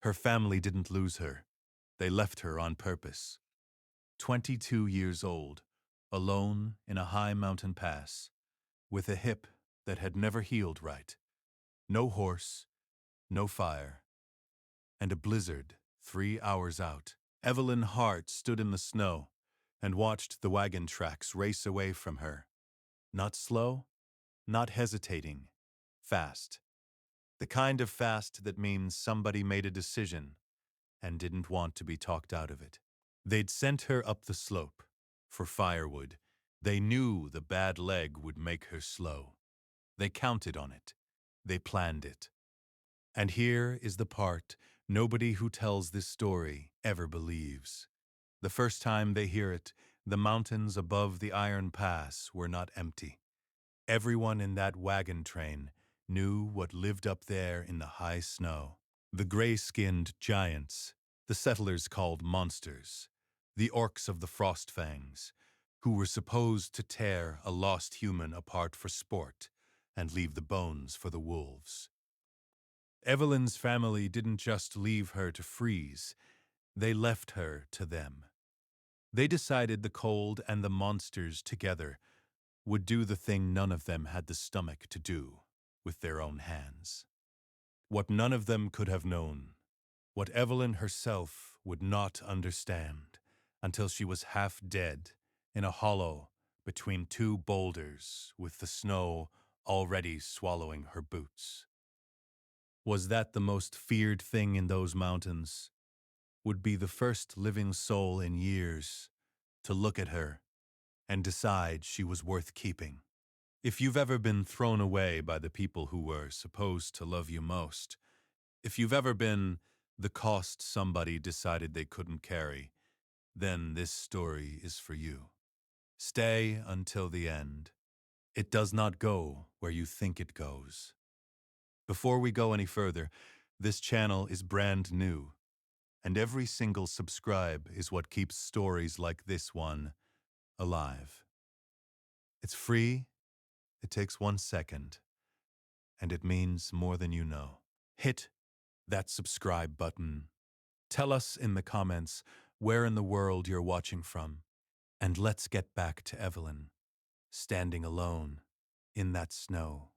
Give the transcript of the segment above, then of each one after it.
Her family didn't lose her. They left her on purpose. 22 years old, alone in a high mountain pass, with a hip that had never healed right. No horse, no fire, and a blizzard 3 hours out. Evelyn Hart stood in the snow and watched the wagon tracks race away from her. Not slow, not hesitating, fast. The kind of fast that means somebody made a decision and didn't want to be talked out of it. They'd sent her up the slope for firewood. They knew the bad leg would make her slow. They counted on it. They planned it. And here is the part nobody who tells this story ever believes. The first time they hear it, the mountains above the Iron Pass were not empty. Everyone in that wagon train knew what lived up there in the high snow. The gray-skinned giants, the settlers called monsters, the orcs of the frost fangs, who were supposed to tear a lost human apart for sport and leave the bones for the wolves. Evelyn's family didn't just leave her to freeze, they left her to them. They decided the cold and the monsters together would do the thing none of them had the stomach to do with their own hands. What none of them could have known, what Evelyn herself would not understand until she was half dead in a hollow between two boulders with the snow already swallowing her boots. Was that the most feared thing in those mountains? Would be the first living soul in years to look at her and decide she was worth keeping. If you've ever been thrown away by the people who were supposed to love you most, if you've ever been the cost somebody decided they couldn't carry, then this story is for you. Stay until the end. It does not go where you think it goes. Before we go any further, this channel is brand new, and every single subscribe is what keeps stories like this one alive. It's free, it takes 1 second, and it means more than you know. Hit that subscribe button. Tell us in the comments where in the world you're watching from, and let's get back to Evelyn, standing alone in that snow.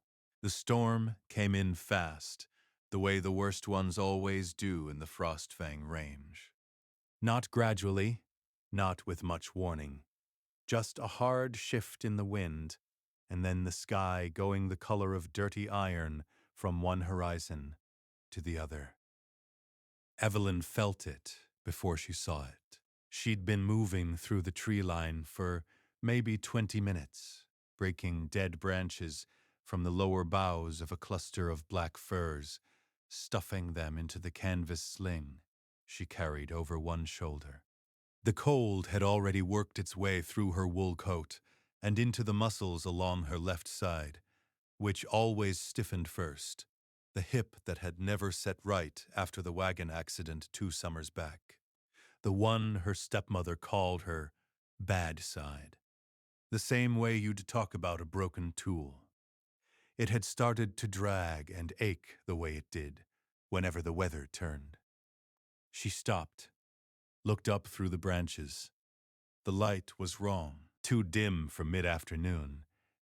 The storm came in fast, the way the worst ones always do in the Frostfang range. Not gradually, not with much warning, just a hard shift in the wind, and then the sky going the color of dirty iron from one horizon to the other. Evelyn felt it before she saw it. She'd been moving through the tree line for maybe 20 minutes, breaking dead branches from the lower boughs of a cluster of black firs, stuffing them into the canvas sling she carried over one shoulder. The cold had already worked its way through her wool coat and into the muscles along her left side, which always stiffened first, the hip that had never set right after the wagon accident 2 summers back, the one her stepmother called her bad side, the same way you'd talk about a broken tool. It had started to drag and ache the way it did whenever the weather turned. She stopped, looked up through the branches. The light was wrong, too dim for mid-afternoon,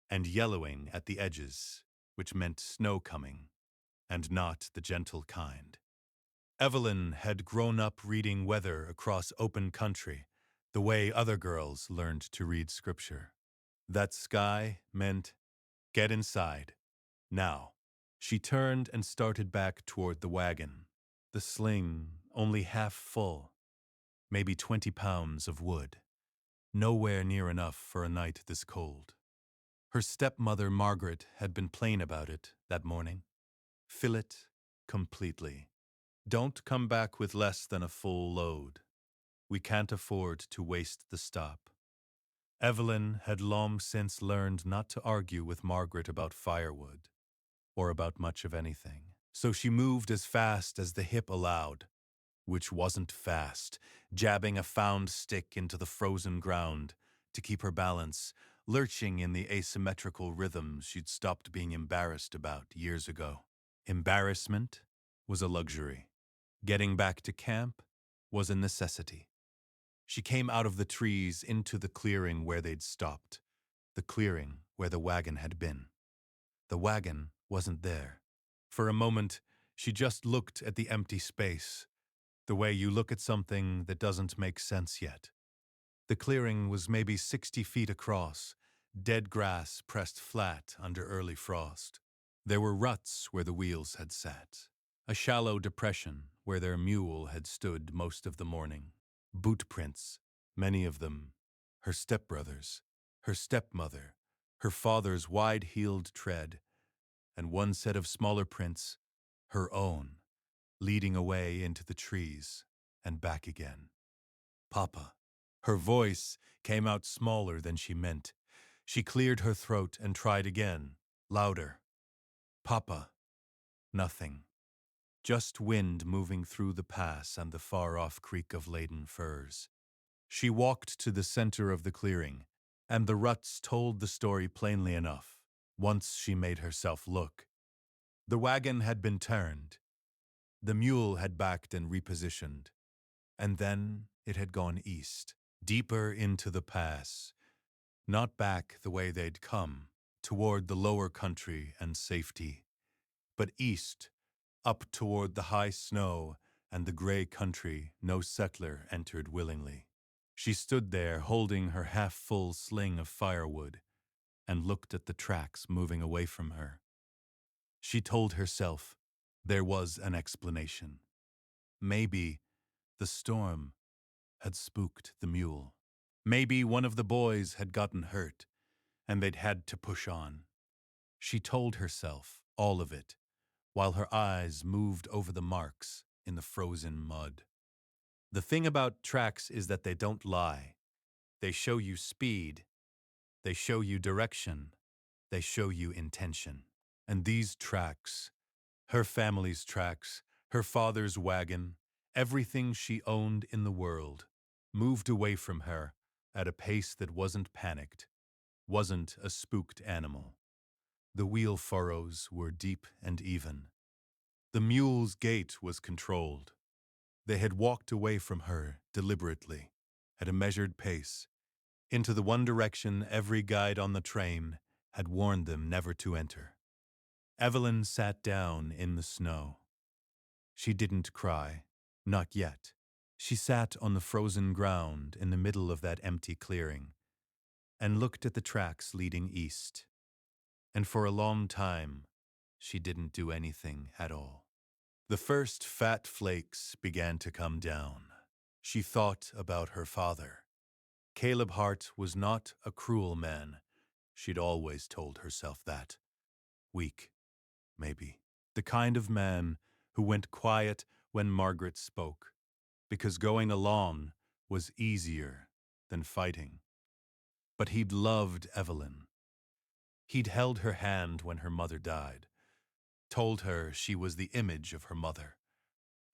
and yellowing at the edges, which meant snow coming, and not the gentle kind. Evelyn had grown up reading weather across open country, the way other girls learned to read scripture. That sky meant, get inside, now. She turned and started back toward the wagon, the sling only half full, maybe 20 pounds of wood. Nowhere near enough for a night this cold. Her stepmother, Margaret, had been plain about it that morning. Fill it completely. Don't come back with less than a full load. We can't afford to waste the stop. Evelyn had long since learned not to argue with Margaret about firewood, or about much of anything. So she moved as fast as the hip allowed, which wasn't fast, jabbing a found stick into the frozen ground to keep her balance, lurching in the asymmetrical rhythms she'd stopped being embarrassed about years ago. Embarrassment was a luxury. Getting back to camp was a necessity. She came out of the trees into the clearing where they'd stopped, the clearing where the wagon had been. The wagon wasn't there. For a moment, she just looked at the empty space, the way you look at something that doesn't make sense yet. The clearing was maybe 60 feet across, dead grass pressed flat under early frost. There were ruts where the wheels had sat, a shallow depression where their mule had stood most of the morning. Boot prints, many of them, her stepbrothers, her stepmother, her father's wide-heeled tread, and one set of smaller prints, her own, leading away into the trees and back again. Papa. Her voice came out smaller than she meant. She cleared her throat and tried again, louder. Papa. Nothing. Just wind moving through the pass and the far-off creak of laden firs. She walked to the center of the clearing, and the ruts told the story plainly enough, once she made herself look. The wagon had been turned. The mule had backed and repositioned. And then it had gone east, deeper into the pass, not back the way they'd come, toward the lower country and safety, but east, up toward the high snow and the gray country no settler entered willingly. She stood there holding her half-full sling of firewood and looked at the tracks moving away from her. She told herself there was an explanation. Maybe the storm had spooked the mule. Maybe one of the boys had gotten hurt, and they'd had to push on. She told herself all of it, while her eyes moved over the marks in the frozen mud. The thing about tracks is that they don't lie. They show you speed. They show you direction. They show you intention. And these tracks, her family's tracks, her father's wagon, everything she owned in the world, moved away from her at a pace that wasn't panicked, wasn't a spooked animal. The wheel furrows were deep and even. The mule's gait was controlled. They had walked away from her deliberately, at a measured pace, into the one direction every guide on the train had warned them never to enter. Evelyn sat down in the snow. She didn't cry, not yet. She sat on the frozen ground in the middle of that empty clearing and looked at the tracks leading east. And for a long time, she didn't do anything at all. The first fat flakes began to come down. She thought about her father. Caleb Hart was not a cruel man. She'd always told herself that. Weak, maybe. The kind of man who went quiet when Margaret spoke, because going along was easier than fighting. But he'd loved Evelyn. He'd held her hand when her mother died, told her she was the image of her mother,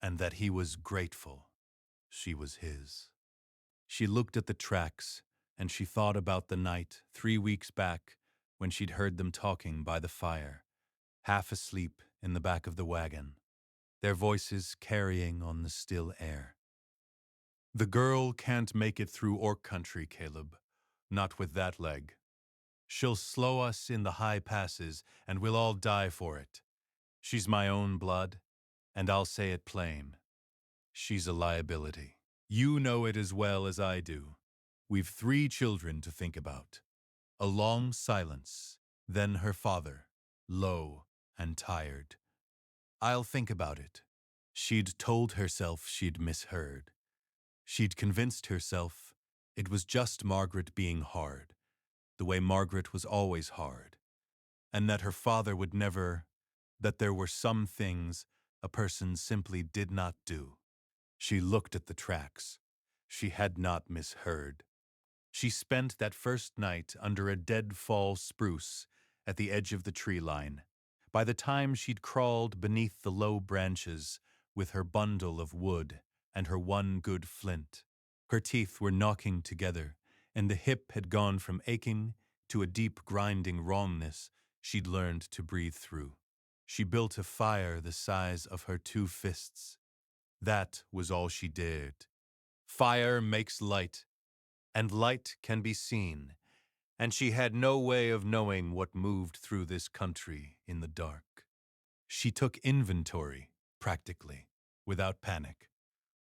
and that he was grateful she was his. She looked at the tracks, and she thought about the night 3 weeks back when she'd heard them talking by the fire, half asleep in the back of the wagon, their voices carrying on the still air. The girl can't make it through Orc country, Caleb, not with that leg. She'll slow us in the high passes, and we'll all die for it. She's my own blood, and I'll say it plain. She's a liability. You know it as well as I do. We've 3 children to think about. A long silence, then her father, low and tired. I'll think about it. She'd told herself she'd misheard. She'd convinced herself it was just Margaret being hard, the way Margaret was always hard, and that her father would never, that there were some things a person simply did not do. She looked at the tracks. She had not misheard. She spent that first night under a dead fall spruce at the edge of the tree line. By the time she'd crawled beneath the low branches with her bundle of wood and her one good flint, her teeth were knocking together, and the hip had gone from aching to a deep grinding wrongness she'd learned to breathe through. She built a fire the size of her 2 fists. That was all she dared. Fire makes light, and light can be seen, and she had no way of knowing what moved through this country in the dark. She took inventory, practically, without panic.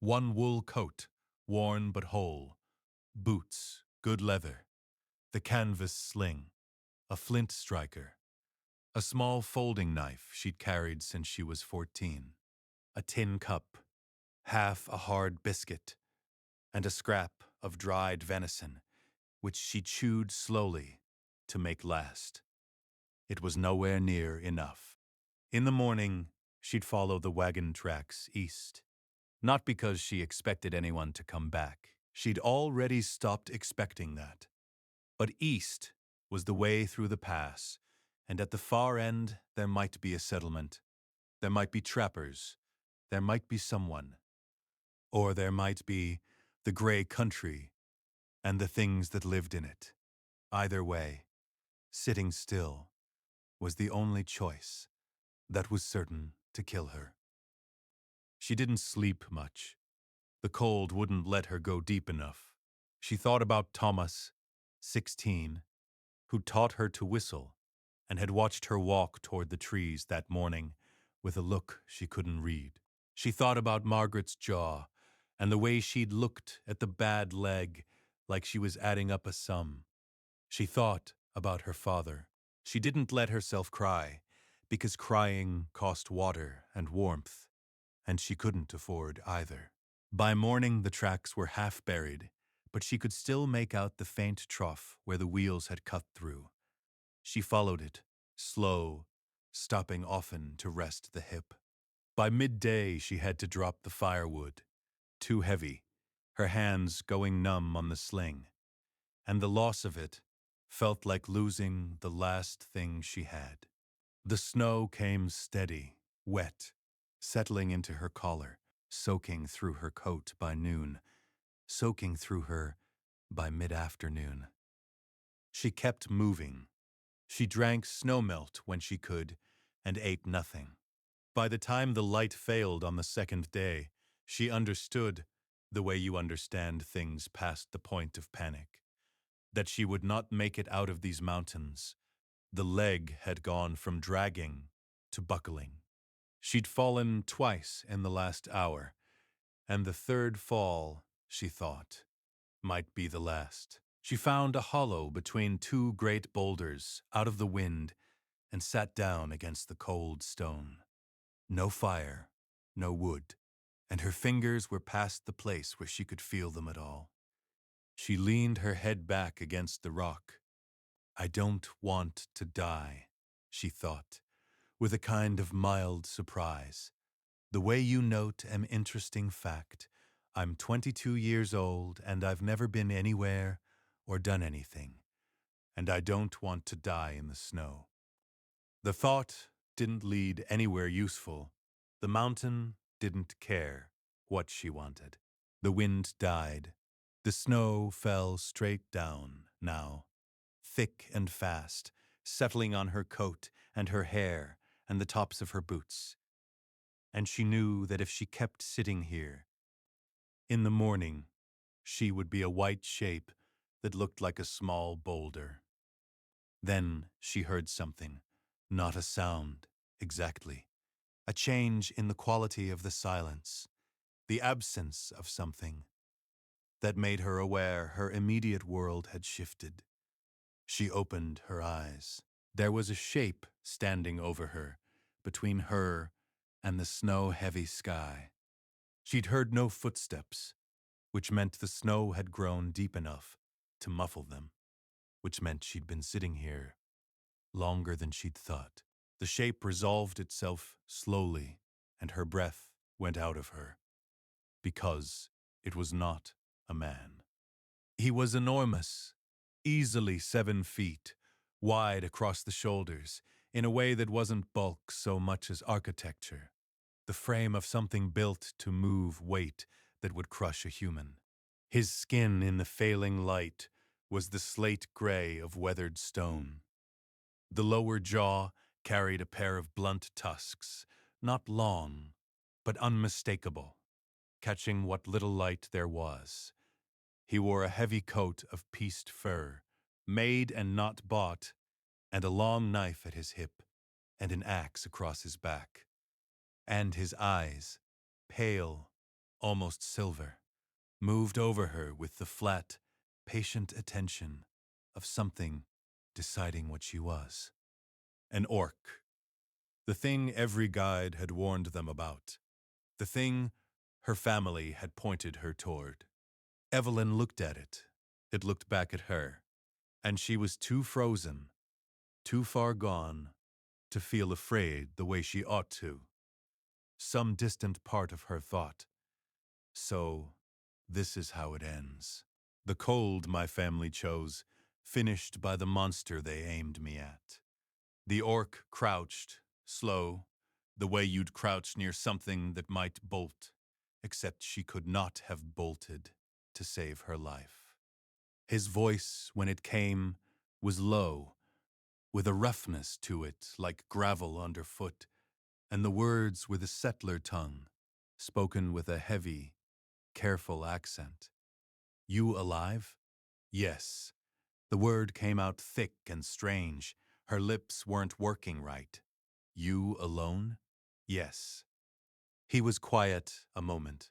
One wool coat, worn but whole, boots, good leather, the canvas sling, a flint striker, a small folding knife she'd carried since she was 14, a tin cup, half a hard biscuit, and a scrap of dried venison, which she chewed slowly to make last. It was nowhere near enough. In the morning, she'd follow the wagon tracks east. Not because she expected anyone to come back. She'd already stopped expecting that. But east was the way through the pass, and at the far end there might be a settlement. There might be trappers. There might be someone. Or there might be the gray country and the things that lived in it. Either way, sitting still was the only choice that was certain to kill her. She didn't sleep much. The cold wouldn't let her go deep enough. She thought about Thomas, 16, who taught her to whistle and had watched her walk toward the trees that morning with a look she couldn't read. She thought about Margaret's jaw and the way she'd looked at the bad leg like she was adding up a sum. She thought about her father. She didn't let herself cry because crying cost water and warmth, and she couldn't afford either. By morning, the tracks were half buried, but she could still make out the faint trough where the wheels had cut through. She followed it, slow, stopping often to rest the hip. By midday, she had to drop the firewood, too heavy, her hands going numb on the sling, and the loss of it felt like losing the last thing she had. The snow came steady, wet, settling into her collar, soaking through her coat by noon, soaking through her by mid-afternoon. She kept moving. She drank snowmelt when she could and ate nothing. By the time the light failed on the second day, she understood, the way you understand things past the point of panic, that she would not make it out of these mountains. The leg had gone from dragging to buckling. She'd fallen twice in the last hour, and the third fall, she thought, might be the last. She found a hollow between two great boulders out of the wind and sat down against the cold stone. No fire, no wood, and her fingers were past the place where she could feel them at all. She leaned her head back against the rock. I don't want to die, she thought, with a kind of mild surprise. The way you note an interesting fact. I'm 22 years old, and I've never been anywhere or done anything, and I don't want to die in the snow. The thought didn't lead anywhere useful. The mountain didn't care what she wanted. The wind died. The snow fell straight down now, thick and fast, settling on her coat and her hair and the tops of her boots. And she knew that if she kept sitting here, in the morning, she would be a white shape that looked like a small boulder. Then she heard something, not a sound, exactly. A change in the quality of the silence, the absence of something, that made her aware her immediate world had shifted. She opened her eyes. There was a shape standing over her, between her and the snow-heavy sky. She'd heard no footsteps, which meant the snow had grown deep enough to muffle them, which meant she'd been sitting here longer than she'd thought. The shape resolved itself slowly, and her breath went out of her, because it was not a man. He was enormous, easily 7 feet, wide across the shoulders, in a way that wasn't bulk so much as architecture, the frame of something built to move weight that would crush a human. His skin in the failing light was the slate gray of weathered stone. The lower jaw carried a pair of blunt tusks, not long, but unmistakable. catching what little light there was. He wore a heavy coat of pieced fur, made and not bought, and a long knife at his hip, and an axe across his back. And his eyes, pale, almost silver, moved over her with the flat, patient attention of something deciding what she was. An orc. The thing every guide had warned them about. The thing her family had pointed her toward. Evelyn looked at it. It looked back at her. And she was too frozen, too far gone, to feel afraid the way she ought to. Some distant part of her thought, so this is how it ends. The cold my family chose, finished by the monster they aimed me at. The orc crouched, slow, the way you'd crouch near something that might bolt, except she could not have bolted to save her life. His voice, when it came, was low, with a roughness to it like gravel underfoot, and the words with a settler tongue, spoken with a heavy, careful accent. You alive? Yes. The word came out thick and strange. Her lips weren't working right. You alone? Yes. He was quiet a moment.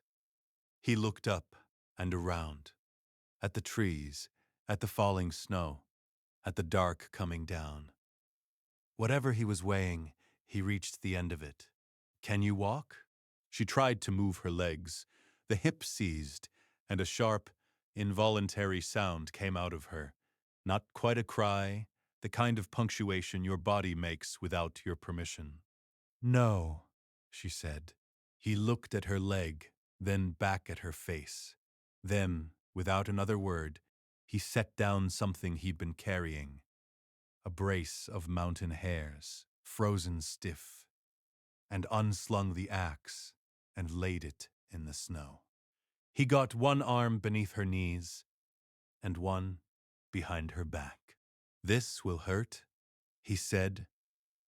He looked up and around, at the trees, at the falling snow, at the dark coming down. Whatever he was weighing, he reached the end of it. Can you walk? She tried to move her legs. The hip seized, and a sharp, involuntary sound came out of her. Not quite a cry, the kind of punctuation your body makes without your permission. No, she said. He looked at her leg, then back at her face. Then, without another word, he set down something he'd been carrying. A brace of mountain hares, frozen stiff, and unslung the axe and laid it in the snow. He got one arm beneath her knees and one behind her back. This will hurt, he said,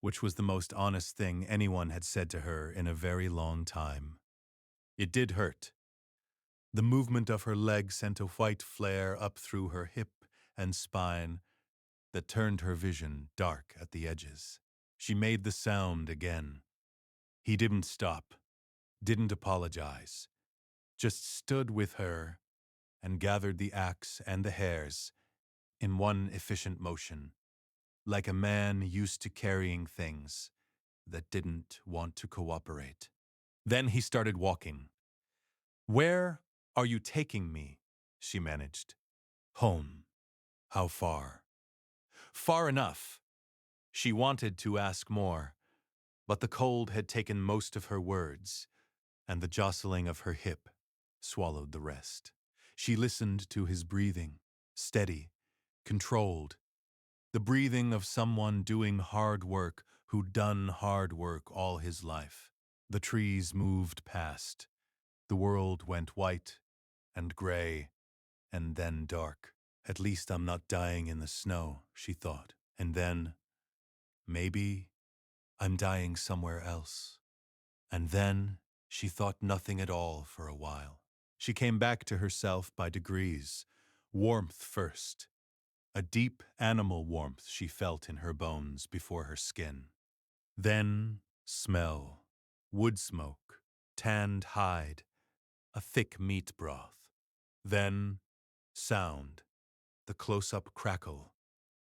which was the most honest thing anyone had said to her in a very long time. It did hurt. The movement of her leg sent a white flare up through her hip and spine that turned her vision dark at the edges. She made the sound again. He didn't stop, didn't apologize, just stood with her and gathered the axe and the hares in one efficient motion, like a man used to carrying things that didn't want to cooperate. Then he started walking. Where are you taking me? She managed. Home. How far? Far enough. She wanted to ask more, but the cold had taken most of her words, and the jostling of her hip swallowed the rest. She listened to his breathing, steady, controlled, the breathing of someone doing hard work who'd done hard work all his life. The trees moved past. The world went white and gray and then dark. At least I'm not dying in the snow, she thought. And then, maybe I'm dying somewhere else. And then she thought nothing at all for a while. She came back to herself by degrees. Warmth first. A deep animal warmth she felt in her bones before her skin. Then smell. Wood smoke. Tanned hide. A thick meat broth. Then sound. The close-up crackle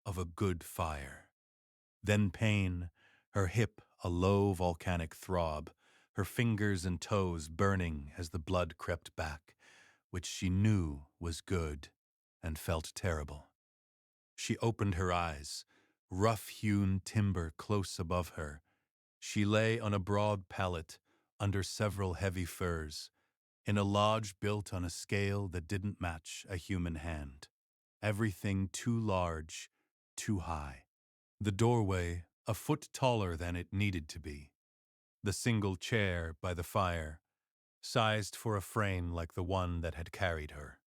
of a good fire. Then pain, her hip a low volcanic throb, her fingers and toes burning as the blood crept back, which she knew was good and felt terrible. She opened her eyes, rough-hewn timber close above her. She lay on a broad pallet under several heavy firs, in a lodge built on a scale that didn't match a human hand. Everything too large, too high. The doorway a foot taller than it needed to be. The single chair by the fire, sized for a frame like the one that had carried her.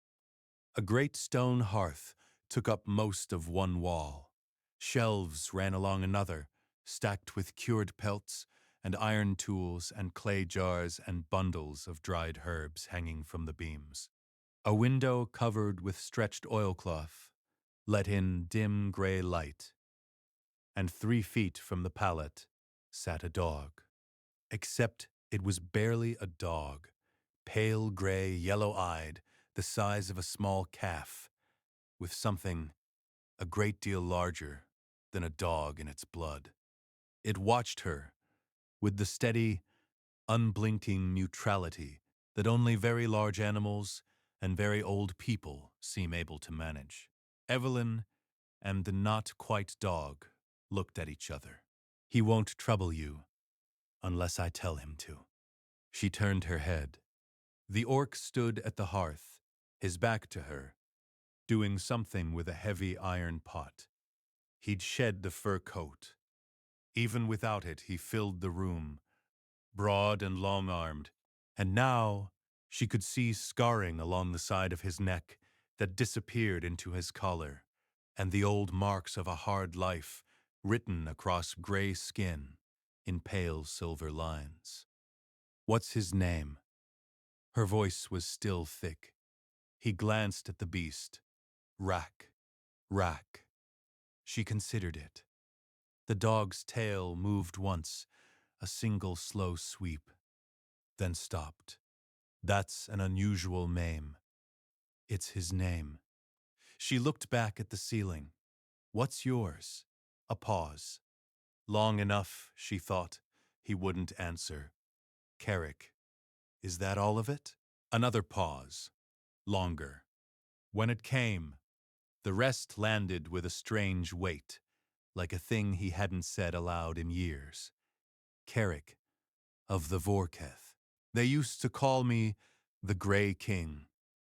A great stone hearth took up most of one wall. Shelves ran along another, stacked with cured pelts and iron tools and clay jars and bundles of dried herbs hanging from the beams. A window covered with stretched oilcloth let in dim gray light, and 3 feet from the pallet sat a dog. Except it was barely a dog, pale gray, yellow-eyed, the size of a small calf, with something a great deal larger than a dog in its blood. It watched her with the steady, unblinking neutrality that only very large animals and very old people seem able to manage. Evelyn and the not-quite dog looked at each other. "He won't trouble you unless I tell him to." She turned her head. The orc stood at the hearth, his back to her, doing something with a heavy iron pot. He'd shed the fur coat. Even without it, he filled the room, broad and long-armed, and now she could see scarring along the side of his neck that disappeared into his collar, and the old marks of a hard life written across gray skin in pale silver lines. "What's his name?" Her voice was still thick. He glanced at the beast. Rack. Rack. She considered it. The dog's tail moved once, a single slow sweep, then stopped. "That's an unusual name." "It's his name." She looked back at the ceiling. "What's yours?" A pause. Long enough, she thought, he wouldn't answer. "Carrick. Is that all of it?" Another pause. Longer. When it came, the rest landed with a strange weight, like a thing he hadn't said aloud in years. "Carrick, of the Vorketh. They used to call me the Grey King."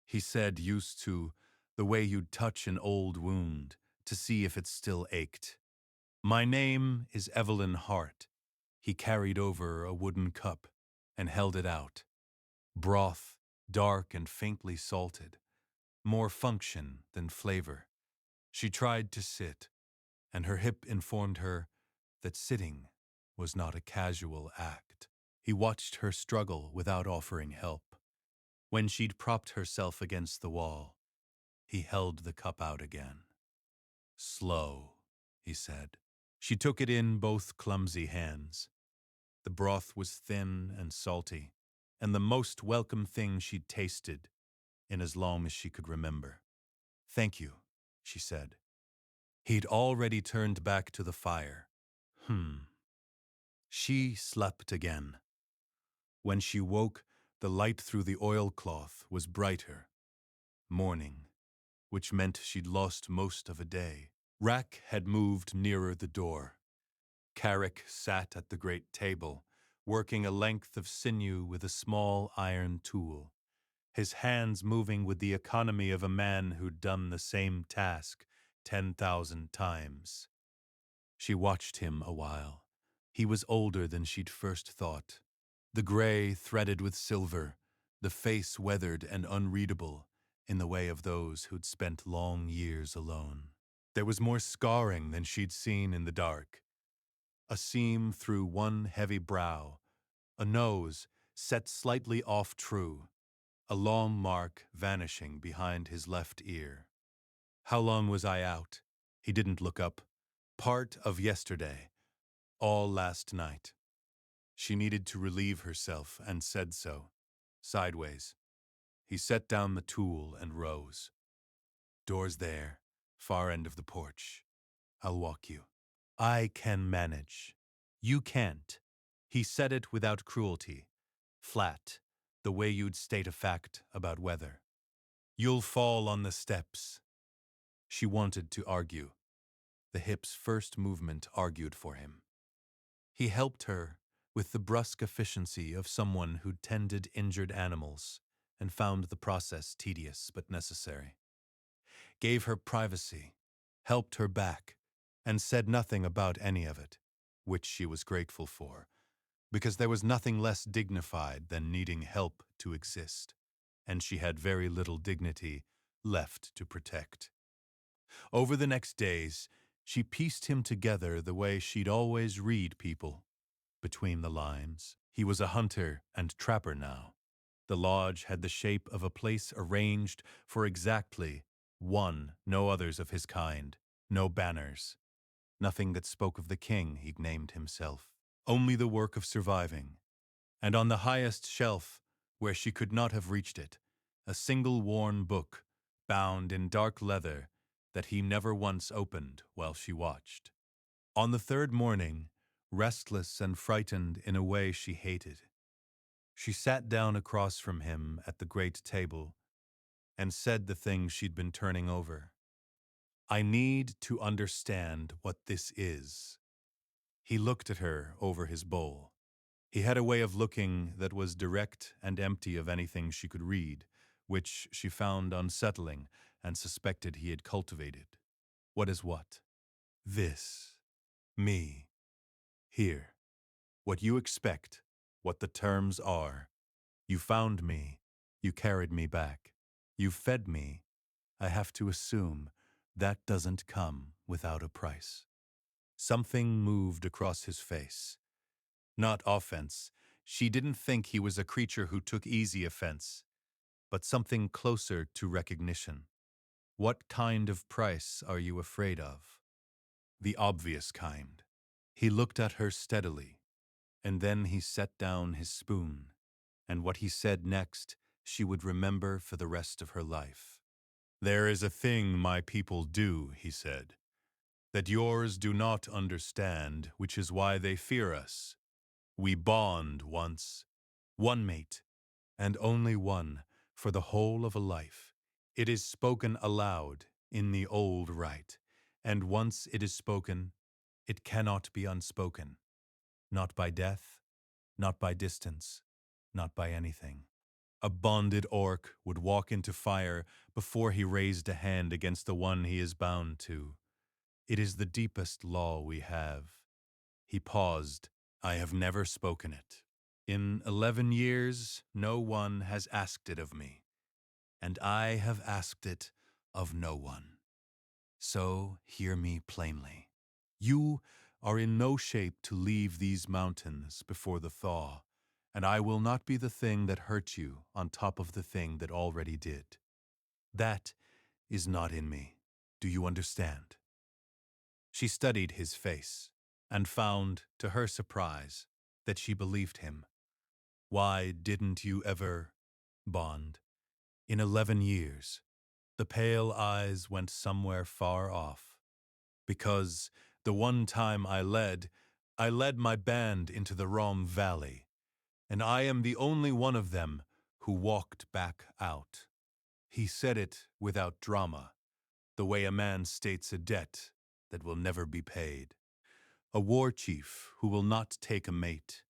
He said used to, the way you'd touch an old wound to see if it still ached. "My name is Evelyn Hart." He carried over a wooden cup and held it out. Broth, dark and faintly salted. More function than flavor. She tried to sit, and her hip informed her that sitting was not a casual act. He watched her struggle without offering help. When she'd propped herself against the wall, he held the cup out again. "Slow," he said. She took it in both clumsy hands. The broth was thin and salty, and the most welcome thing she'd tasted in as long as she could remember. "Thank you," she said. He'd already turned back to the fire. She slept again. When she woke, the light through the oilcloth was brighter. Morning, which meant she'd lost most of a day. Rack had moved nearer the door. Carrick sat at the great table, working a length of sinew with a small iron tool, his hands moving with the economy of a man who'd done the same task 10,000 times. She watched him a while. He was older than she'd first thought. The gray threaded with silver, the face weathered and unreadable in the way of those who'd spent long years alone. There was more scarring than she'd seen in the dark. A seam through one heavy brow, a nose set slightly off true, a long mark vanishing behind his left ear. "How long was I out?" He didn't look up. "Part of yesterday. All last night." She needed to relieve herself and said so. Sideways. He set down the tool and rose. "Door's there, far end of the porch. I'll walk you." "I can manage. You can't." He said it without cruelty, flat, the way you'd state a fact about weather. "You'll fall on the steps." She wanted to argue. The hip's first movement argued for him. He helped her with the brusque efficiency of someone who'd tended injured animals and found the process tedious but necessary. Gave her privacy, helped her back, and said nothing about any of it, which she was grateful for, because there was nothing less dignified than needing help to exist, and she had very little dignity left to protect. Over the next days, she pieced him together the way she'd always read people, between the lines. He was a hunter and trapper now. The lodge had the shape of a place arranged for exactly one, no others of his kind, no banners, nothing that spoke of the king he'd named himself, only the work of surviving. And on the highest shelf, where she could not have reached it, a single worn book, bound in dark leather, that he never once opened while she watched. On the third morning, restless and frightened in a way she hated, she sat down across from him at the great table and said the thing she'd been turning over. "I need to understand what this is." He looked at her over his bowl. He had a way of looking that was direct and empty of anything she could read, which she found unsettling and suspected he had cultivated. "What is what?" "This. Me. Here. What you expect. What the terms are. You found me. You carried me back. You fed me. I have to assume that doesn't come without a price." Something moved across his face. Not offense. She didn't think he was a creature who took easy offense, but something closer to recognition. "What kind of price are you afraid of?" "The obvious kind." He looked at her steadily, and then he set down his spoon, and what he said next she would remember for the rest of her life. "There is a thing my people do," he said, "that yours do not understand, which is why they fear us. We bond once, one mate, and only one, for the whole of a life. It is spoken aloud in the old rite, and once it is spoken, it cannot be unspoken, not by death, not by distance, not by anything." A bonded orc would walk into fire before he raised a hand against the one he is bound to. It is the deepest law we have. He paused. "I have never spoken it. In 11 years, no one has asked it of me, and I have asked it of no one. So hear me plainly. You are in no shape to leave these mountains before the thaw, and I will not be the thing that hurt you on top of the thing that already did. That is not in me. Do you understand?" She studied his face and found, to her surprise, that she believed him. "Why didn't you ever bond? In 11 years." The pale eyes went somewhere far off. "Because the one time I led my band into the wrong valley, and I am the only one of them who walked back out." He said it without drama, the way a man states a debt that will never be paid. A war chief who will not take a mate,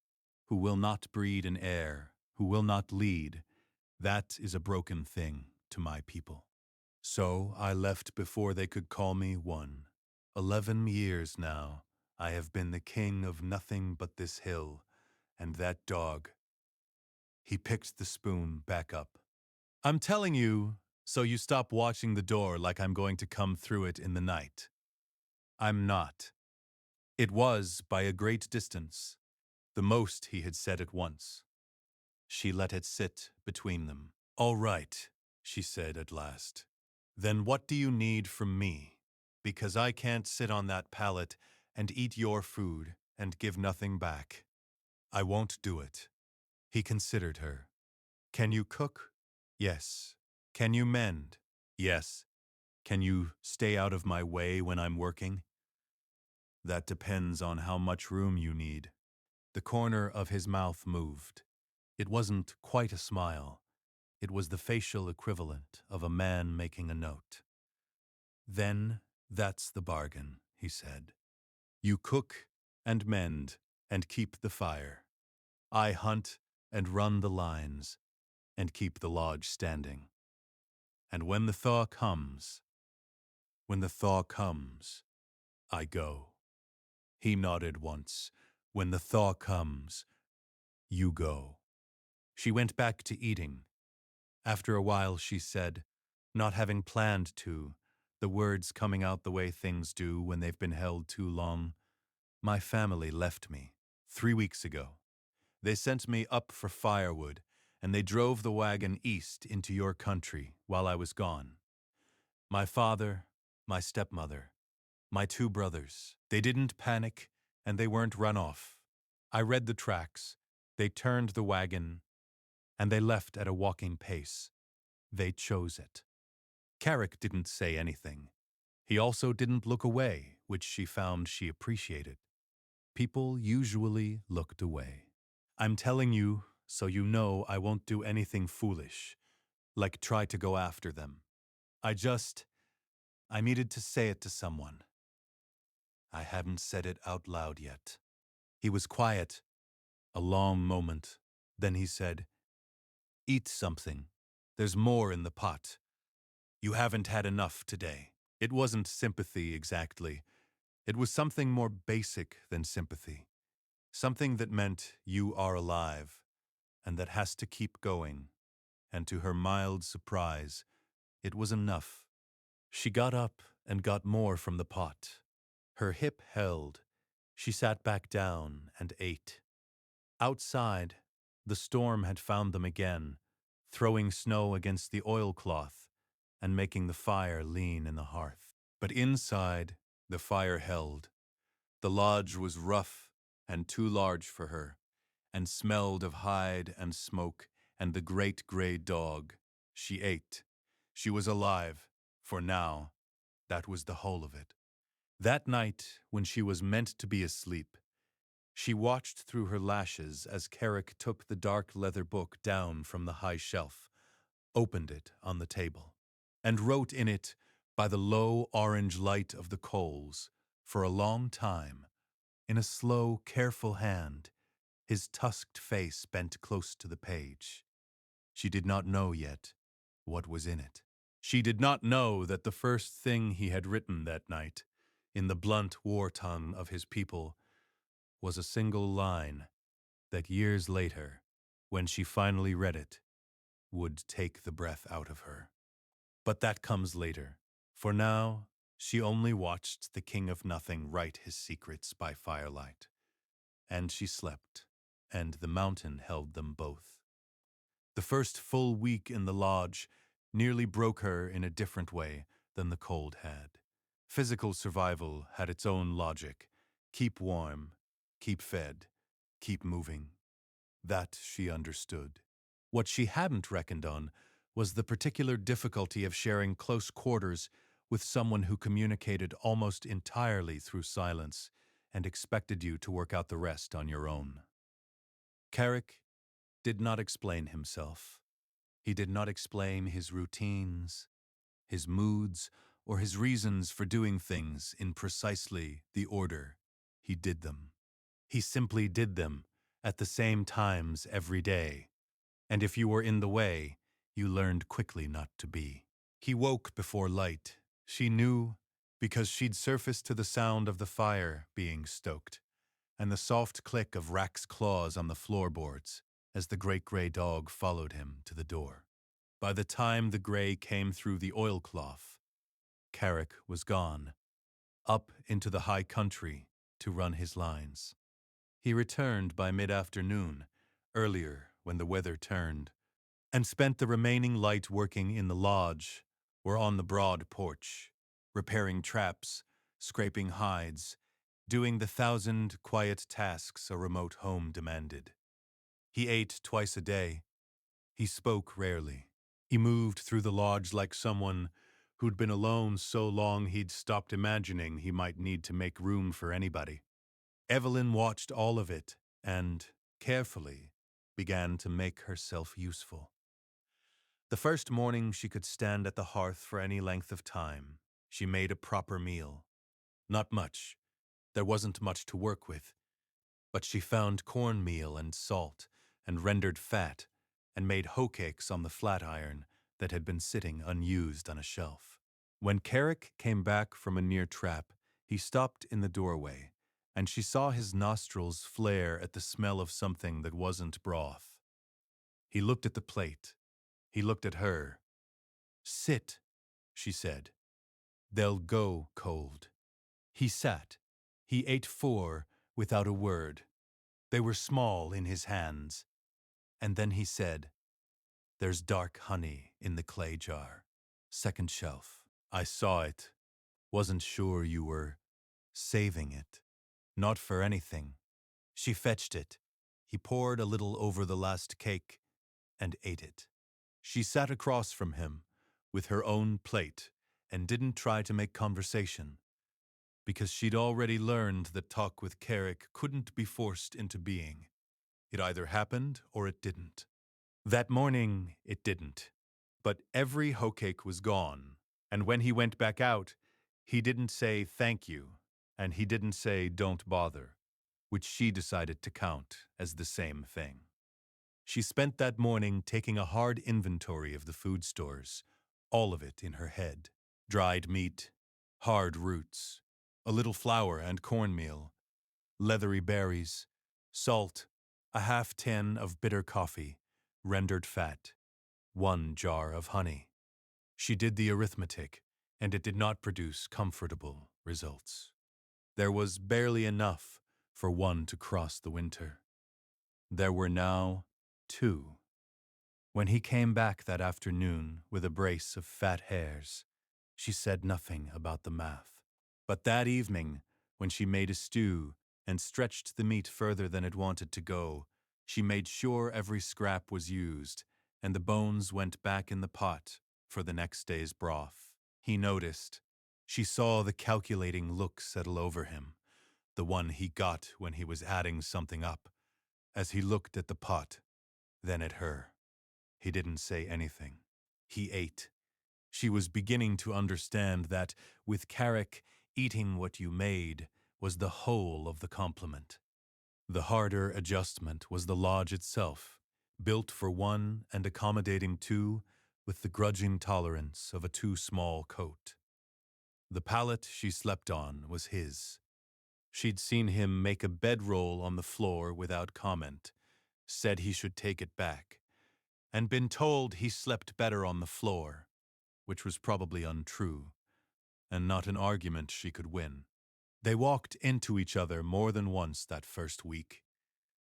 who will not breed an heir, who will not lead, that is a broken thing to my people. So I left before they could call me one. 11 years now, I have been the king of nothing but this hill, and that dog. He picked the spoon back up. "I'm telling you, so you stop watching the door like I'm going to come through it in the night. I'm not." It was, by a great distance, the most he had said at once. She let it sit between them. "All right," she said at last. "Then what do you need from me? Because I can't sit on that pallet and eat your food and give nothing back. I won't do it." He considered her. "Can you cook?" "Yes." "Can you mend?" "Yes." "Can you stay out of my way when I'm working?" "That depends on how much room you need." The corner of his mouth moved. It wasn't quite a smile. It was the facial equivalent of a man making a note. "Then that's the bargain," he said. "You cook and mend and keep the fire. I hunt and run the lines and keep the lodge standing. And when the thaw comes, I go." He nodded once. "When the thaw comes, you go." She went back to eating. After a while she said, not having planned to, the words coming out the way things do when they've been held too long, "My family left me. 3 weeks ago. They sent me up for firewood, and they drove the wagon east into your country while I was gone. My father, my stepmother, my 2 brothers, they didn't panic, and they weren't run off. I read the tracks. They turned the wagon, and they left at a walking pace. They chose it. Carrick didn't say anything. He also didn't look away, which she found she appreciated. People usually looked away. I'm telling you, so you know I won't do anything foolish, like try to go after them. I needed to say it to someone. I hadn't said it out loud yet. He was quiet, a long moment. Then he said, "Eat something. There's more in the pot. You haven't had enough today." It wasn't sympathy exactly. It was something more basic than sympathy. Something that meant you are alive, and that has to keep going. And to her mild surprise, it was enough. She got up and got more from the pot. Her hip held. She sat back down and ate. Outside, the storm had found them again, throwing snow against the oilcloth and making the fire lean in the hearth. But inside, the fire held. The lodge was rough and too large for her, and smelled of hide and smoke and the great gray dog. She ate. She was alive, for now, that was the whole of it. That night, when she was meant to be asleep, she watched through her lashes as Carrick took the dark leather book down from the high shelf, opened it on the table, and wrote in it, by the low orange light of the coals, for a long time, in a slow, careful hand, his tusked face bent close to the page. She did not know yet what was in it. She did not know that the first thing he had written that night, in the blunt war tongue of his people, was a single line that years later, when she finally read it, would take the breath out of her. But that comes later. For now, she only watched the King of Nothing write his secrets by firelight. And she slept, and the mountain held them both. The first full week in the lodge nearly broke her in a different way than the cold had. Physical survival had its own logic. Keep warm, keep fed, keep moving. That she understood. What she hadn't reckoned on was the particular difficulty of sharing close quarters with someone who communicated almost entirely through silence and expected you to work out the rest on your own. Carrick did not explain himself. He did not explain his routines, his moods, or his reasons for doing things in precisely the order he did them. He simply did them at the same times every day, and if you were in the way, you learned quickly not to be. He woke before light. She knew because she'd surfaced to the sound of the fire being stoked and the soft click of Rack's claws on the floorboards as the great gray dog followed him to the door. By the time the gray came through the oilcloth, Carrick was gone, up into the high country to run his lines. He returned by mid-afternoon, earlier when the weather turned, and spent the remaining light working in the lodge or on the broad porch, repairing traps, scraping hides, doing the 1,000 quiet tasks a remote home demanded. He ate twice a day. He spoke rarely. He moved through the lodge like someone who'd been alone so long he'd stopped imagining he might need to make room for anybody. Evelyn watched all of it and, carefully, began to make herself useful. The first morning she could stand at the hearth for any length of time, she made a proper meal. Not much. There wasn't much to work with. But she found cornmeal and salt and rendered fat and made hoe cakes on the flat iron that had been sitting unused on a shelf. When Carrick came back from a near trap, he stopped in the doorway, and she saw his nostrils flare at the smell of something that wasn't broth. He looked at the plate. He looked at her. "Sit," she said. "They'll go cold." He sat. He ate 4 without a word. They were small in his hands, and then he said, "There's dark honey in the clay jar. Second shelf. I saw it. Wasn't sure you were saving it. Not for anything." She fetched it. He poured a little over the last cake and ate it. She sat across from him with her own plate and didn't try to make conversation, because she'd already learned that talk with Carrick couldn't be forced into being. It either happened or it didn't. That morning, it didn't. But every hoe cake was gone, and when he went back out, he didn't say thank you, and he didn't say don't bother, which she decided to count as the same thing. She spent that morning taking a hard inventory of the food stores, all of it in her head. Dried meat, hard roots, a little flour and cornmeal, leathery berries, salt, a half tin of bitter coffee, rendered fat, 1 jar of honey. She did the arithmetic, and it did not produce comfortable results. There was barely enough for one to cross the winter. There were now 2. When he came back that afternoon with a brace of fat hares, she said nothing about the math. But that evening, when she made a stew and stretched the meat further than it wanted to go, she made sure every scrap was used, and the bones went back in the pot for the next day's broth. He noticed. She saw the calculating look settle over him, the one he got when he was adding something up, as he looked at the pot, then at her. He didn't say anything. He ate. She was beginning to understand that, with Carrick, eating what you made was the whole of the compliment. The harder adjustment was the lodge itself, built for 1 and accommodating 2, with the grudging tolerance of a too small coat. The pallet she slept on was his. She'd seen him make a bedroll on the floor without comment, said he should take it back, and been told he slept better on the floor, which was probably untrue, and not an argument she could win. They walked into each other more than once that first week,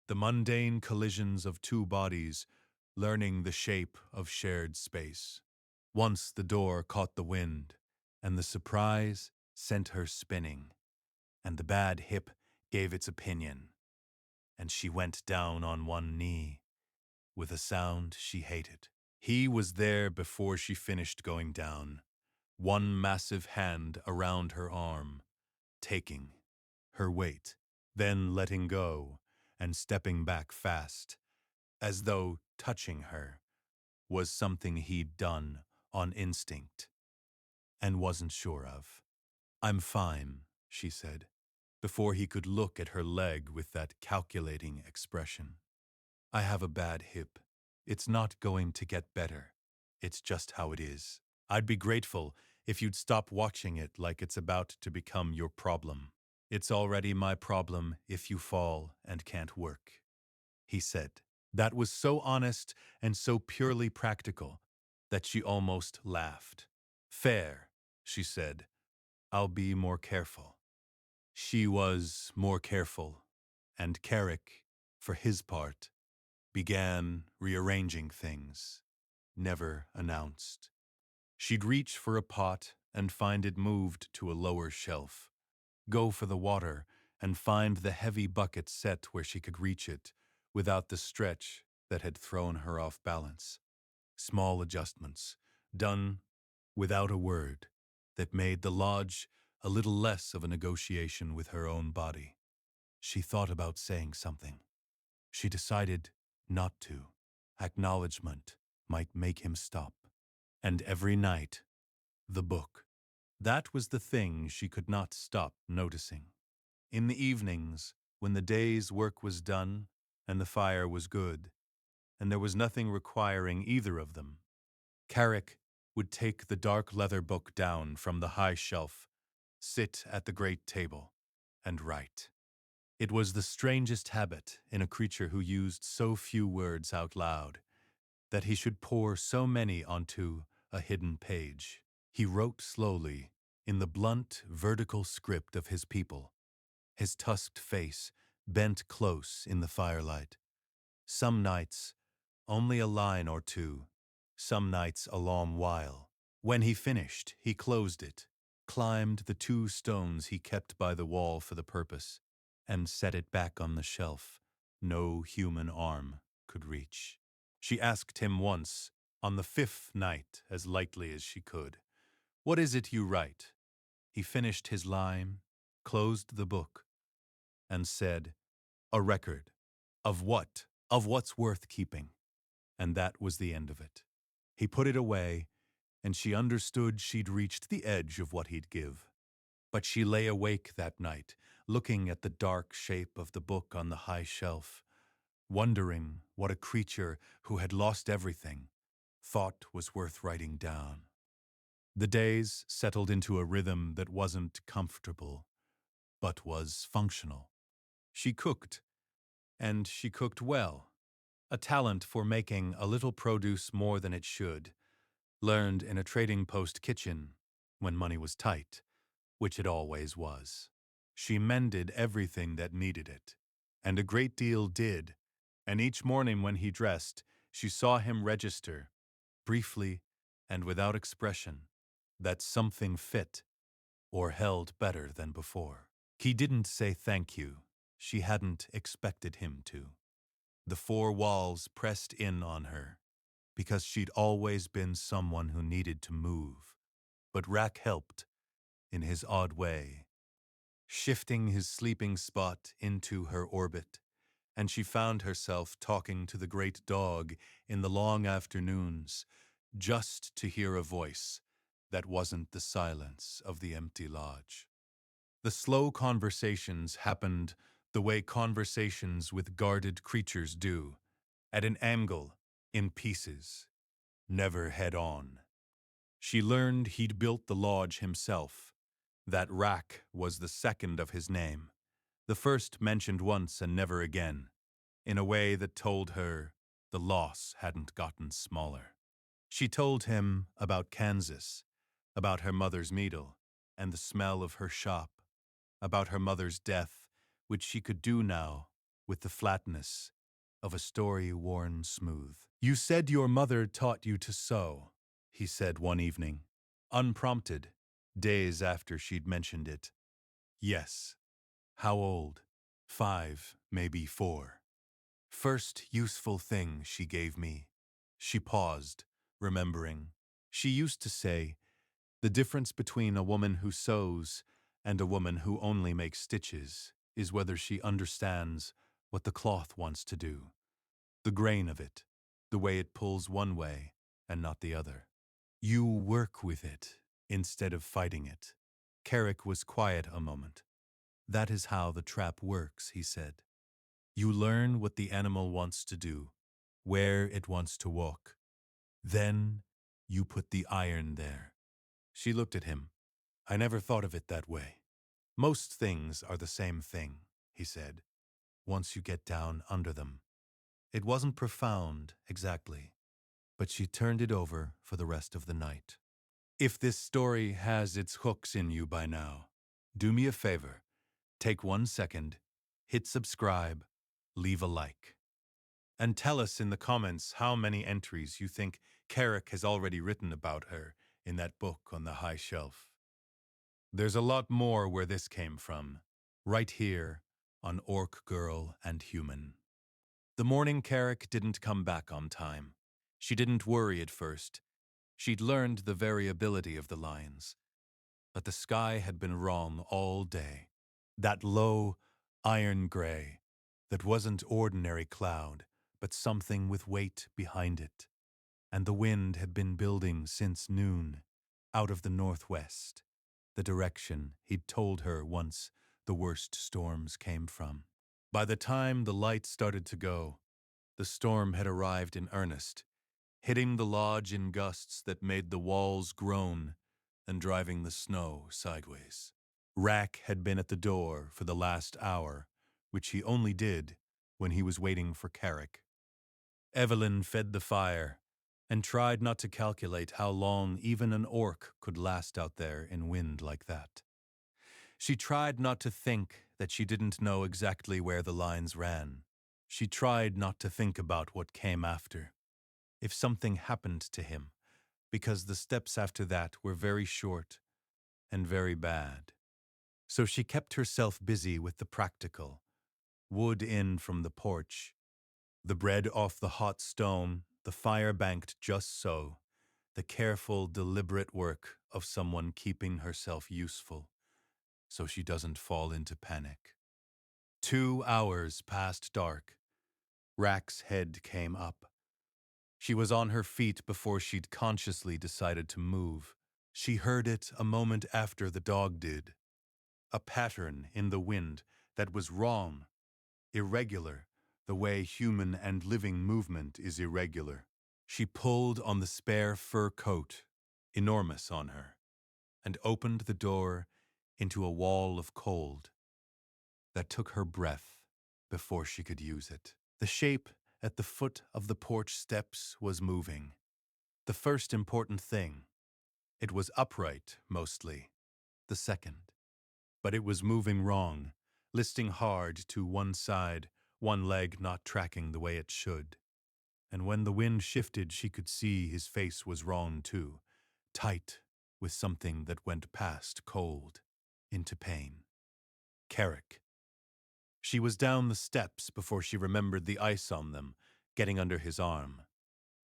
the mundane collisions of 2 bodies learning the shape of shared space. Once the door caught the wind, and the surprise sent her spinning, and the bad hip gave its opinion, and she went down on one knee, with a sound she hated. He was there before she finished going down, one massive hand around her arm, taking her weight, then letting go and stepping back fast, as though touching her was something he'd done on instinct and wasn't sure of. "I'm fine," she said, before he could look at her leg with that calculating expression. "I have a bad hip. It's not going to get better. It's just how it is. I'd be grateful if you'd stop watching it like it's about to become your problem. It's already my problem if you fall and can't work," he said. That was so honest and so purely practical that she almost laughed. "Fair," she said. "I'll be more careful." She was more careful, and Carrick, for his part, began rearranging things, never announced. She'd reach for a pot and find it moved to a lower shelf, go for the water and find the heavy bucket set where she could reach it without the stretch that had thrown her off balance. Small adjustments, done without a word, that made the lodge a little less of a negotiation with her own body. She thought about saying something. She decided not to. Acknowledgement might make him stop. And every night, the book. That was the thing she could not stop noticing. In the evenings, when the day's work was done and the fire was good, and there was nothing requiring either of them, Carrick would take the dark leather book down from the high shelf, sit at the great table, and write. It was the strangest habit in a creature who used so few words out loud, that he should pour so many onto a hidden page. He wrote slowly, in the blunt, vertical script of his people, his tusked face bent close in the firelight. Some nights, only a line or two, some nights a long while. When he finished, he closed it, climbed the 2 stones he kept by the wall for the purpose, and set it back on the shelf no human arm could reach. She asked him once, on the 5th night, as lightly as she could, "What is it you write?" He finished his line, closed the book, and said, "A record." Of what? Of what's worth keeping. And that was the end of it. He put it away, and she understood she'd reached the edge of what he'd give. But she lay awake that night, looking at the dark shape of the book on the high shelf, wondering what a creature who had lost everything thought was worth writing down. The days settled into a rhythm that wasn't comfortable, but was functional. She cooked, and she cooked well, a talent for making a little produce more than it should, learned in a trading post kitchen when money was tight, which it always was. She mended everything that needed it, and a great deal did, and each morning when he dressed, she saw him register, briefly and without expression, that something fit or held better than before. He didn't say thank you. She hadn't expected him to. The 4 walls pressed in on her, because she'd always been someone who needed to move. But Rack helped, in his odd way, shifting his sleeping spot into her orbit, and she found herself talking to the great dog in the long afternoons, just to hear a voice that wasn't the silence of the empty lodge. The slow conversations happened the way conversations with guarded creatures do, at an angle, in pieces, never head on. She learned he'd built the lodge himself, that Rack was the second of his name, the first mentioned once and never again, in a way that told her the loss hadn't gotten smaller. She told him about Kansas, about her mother's needle and the smell of her shop, about her mother's death, which she could do now with the flatness of a story worn smooth. "You said your mother taught you to sew," he said one evening, unprompted, days after she'd mentioned it. "Yes." "How old?" "5, maybe 4. First useful thing she gave me." She paused, remembering. She used to say, "The difference between a woman who sews and a woman who only makes stitches is whether she understands what the cloth wants to do, the grain of it, the way it pulls one way and not the other. You work with it instead of fighting it." Carrick was quiet a moment. "That is how the trap works," he said. "You learn what the animal wants to do, where it wants to walk. Then you put the iron there." She looked at him. "I never thought of it that way." "Most things are the same thing," he said, "once you get down under them." It wasn't profound, exactly, but she turned it over for the rest of the night. If this story has its hooks in you by now, do me a favor. Take 1 second, hit subscribe, leave a like. And tell us in the comments how many entries you think Carrick has already written about her in that book on the high shelf. There's a lot more where this came from, right here on Orc Girl and Human. The morning Carrick didn't come back on time. She didn't worry at first. She'd learned the variability of the lines. But the sky had been wrong all day. That low, iron gray, that wasn't ordinary cloud, but something with weight behind it. And the wind had been building since noon, out of the northwest, the direction he'd told her once the worst storms came from. By the time the light started to go, the storm had arrived in earnest, hitting the lodge in gusts that made the walls groan and driving the snow sideways. Rack had been at the door for the last hour, which he only did when he was waiting for Carrick. Evelyn fed the fire and tried not to calculate how long even an orc could last out there in wind like that. She tried not to think that she didn't know exactly where the lines ran. She tried not to think about what came after. If something happened to him, because the steps after that were very short and very bad. So she kept herself busy with the practical. Wood in from the porch, the bread off the hot stone, the fire banked just so, the careful, deliberate work of someone keeping herself useful, so she doesn't fall into panic. 2 hours past dark. Rack's head came up. She was on her feet before she'd consciously decided to move. She heard it a moment after the dog did. A pattern in the wind that was wrong, irregular, the way human and living movement is irregular. She pulled on the spare fur coat, enormous on her, and opened the door into a wall of cold that took her breath before she could use it. The shape at the foot of the porch steps was moving. The first important thing. It was upright, mostly. The second. But it was moving wrong, listing hard to one side, one leg not tracking the way it should. And when the wind shifted, she could see his face was wrong too, tight with something that went past cold into pain. Carrick. She was down the steps before she remembered the ice on them, getting under his arm.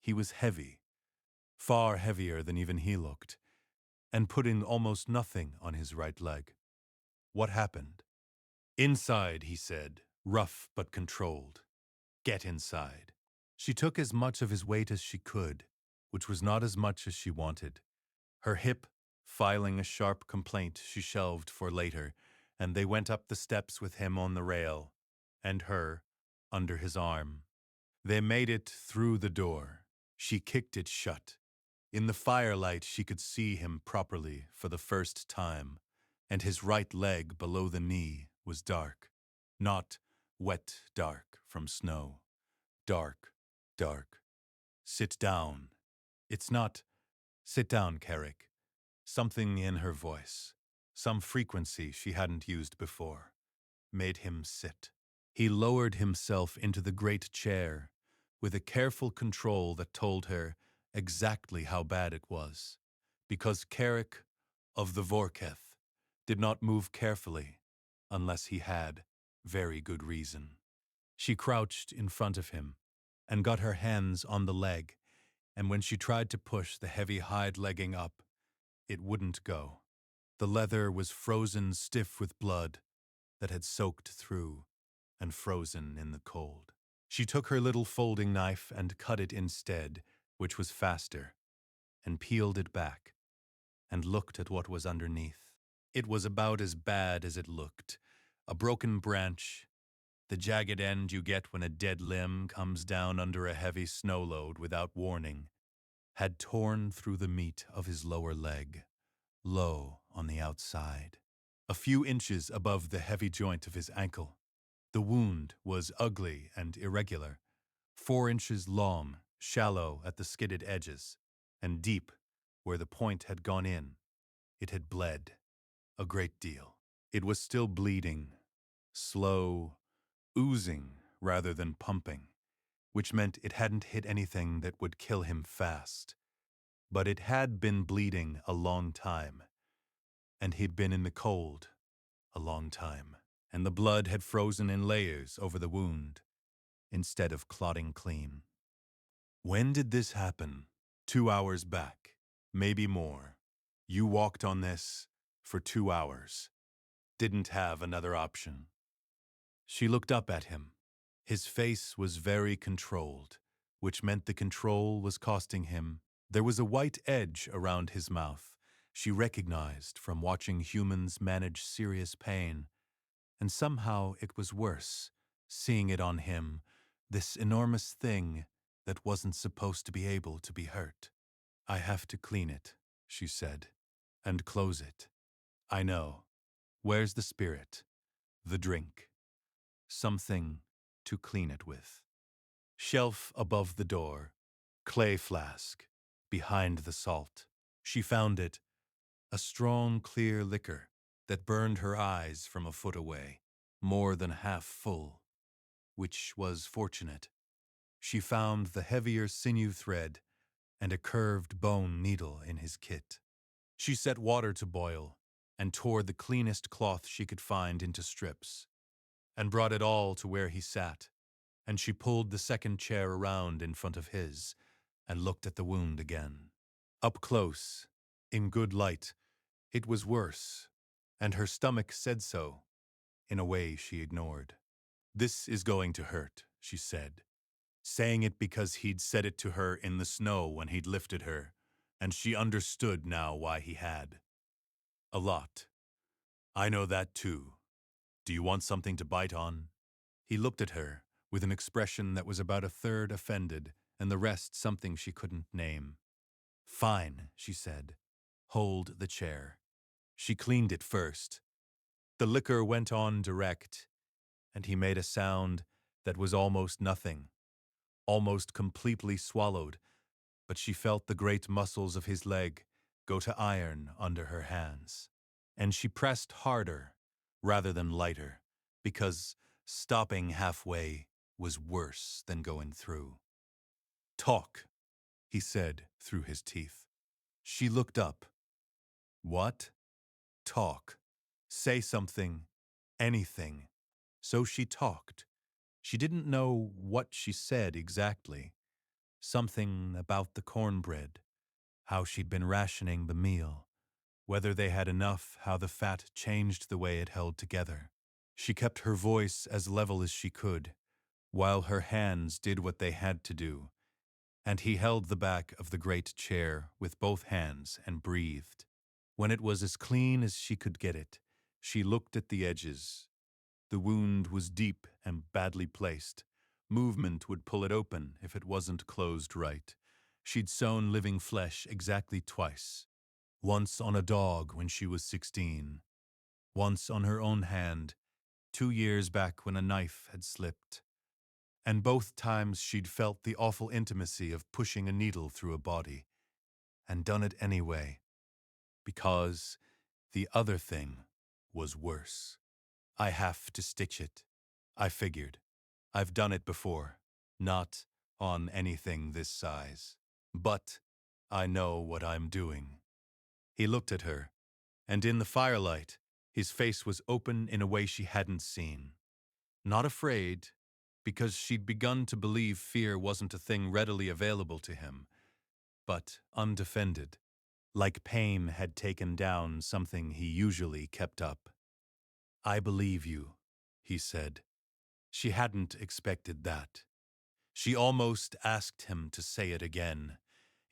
He was heavy, far heavier than even he looked, and putting almost nothing on his right leg. What happened? Inside, he said, rough but controlled. Get inside. She took as much of his weight as she could, which was not as much as she wanted. Her hip, filing a sharp complaint she shelved for later, and they went up the steps with him on the rail, and her under his arm. They made it through the door. She kicked it shut. In the firelight she could see him properly for the first time, and his right leg below the knee was dark. Not wet dark from snow. Dark, dark. Sit down. It's not. Sit down, Carrick. Something in her voice, some frequency she hadn't used before, made him sit. He lowered himself into the great chair with a careful control that told her exactly how bad it was, because Carrick of the Vorketh did not move carefully unless he had very good reason. She crouched in front of him and got her hands on the leg, and when she tried to push the heavy hide legging up, it wouldn't go. The leather was frozen stiff with blood that had soaked through and frozen in the cold. She took her little folding knife and cut it instead, which was faster, and peeled it back, and looked at what was underneath. It was about as bad as it looked. A broken branch, the jagged end you get when a dead limb comes down under a heavy snow load without warning, had torn through the meat of his lower leg, low on the outside, a few inches above the heavy joint of his ankle. The wound was ugly and irregular, 4 inches long, shallow at the skidded edges, and deep where the point had gone in. It had bled a great deal. It was still bleeding, slow, oozing rather than pumping, which meant it hadn't hit anything that would kill him fast. But it had been bleeding a long time, and he'd been in the cold a long time, and the blood had frozen in layers over the wound instead of clotting clean. When did this happen? 2 hours back, maybe more. You walked on this for 2 hours. Didn't have another option. She looked up at him. His face was very controlled, which meant the control was costing him. There was a white edge around his mouth she recognized from watching humans manage serious pain, and somehow it was worse, seeing it on him, this enormous thing that wasn't supposed to be able to be hurt. I have to clean it, she said, and close it. I know. Where's the spirit? The drink. Something to clean it with. Shelf above the door. Clay flask. Behind the salt. She found it. A strong, clear liquor. that burned her eyes from a foot away, more than half full, which was fortunate. She found the heavier sinew thread and a curved bone needle in his kit. She set water to boil and tore the cleanest cloth she could find into strips, and brought it all to where he sat, and she pulled the second chair around in front of his and looked at the wound again. Up close, in good light, it was worse, and her stomach said so, in a way she ignored. "This is going to hurt," she said, saying it because he'd said it to her in the snow when he'd lifted her, and she understood now why he had. "A lot. I know that too. Do you want something to bite on?" He looked at her with an expression that was about a third offended and the rest something she couldn't name. "Fine," she said. "Hold the chair." She cleaned it first. The liquor went on direct, and he made a sound that was almost nothing, almost completely swallowed, but she felt the great muscles of his leg go to iron under her hands. And she pressed harder rather than lighter, because stopping halfway was worse than going through. "Talk," he said through his teeth. She looked up. "What?" "Talk. Say something. Anything." So she talked. She didn't know what she said exactly. Something about the cornbread, how she'd been rationing the meal, whether they had enough, how the fat changed the way it held together. She kept her voice as level as she could, while her hands did what they had to do, and he held the back of the great chair with both hands and breathed. When it was as clean as she could get it, she looked at the edges. The wound was deep and badly placed. Movement would pull it open if it wasn't closed right. She'd sewn living flesh exactly twice. Once on a dog when she was 16. Once on her own hand, 2 years back when a knife had slipped. And both times she'd felt the awful intimacy of pushing a needle through a body, and done it anyway, because the other thing was worse. "I have to stitch it," I figured. "I've done it before, not on anything this size. But I know what I'm doing." He looked at her, and in the firelight, his face was open in a way she hadn't seen. Not afraid, because she'd begun to believe fear wasn't a thing readily available to him, but undefended, like pain had taken down something he usually kept up. "I believe you," he said. She hadn't expected that. She almost asked him to say it again.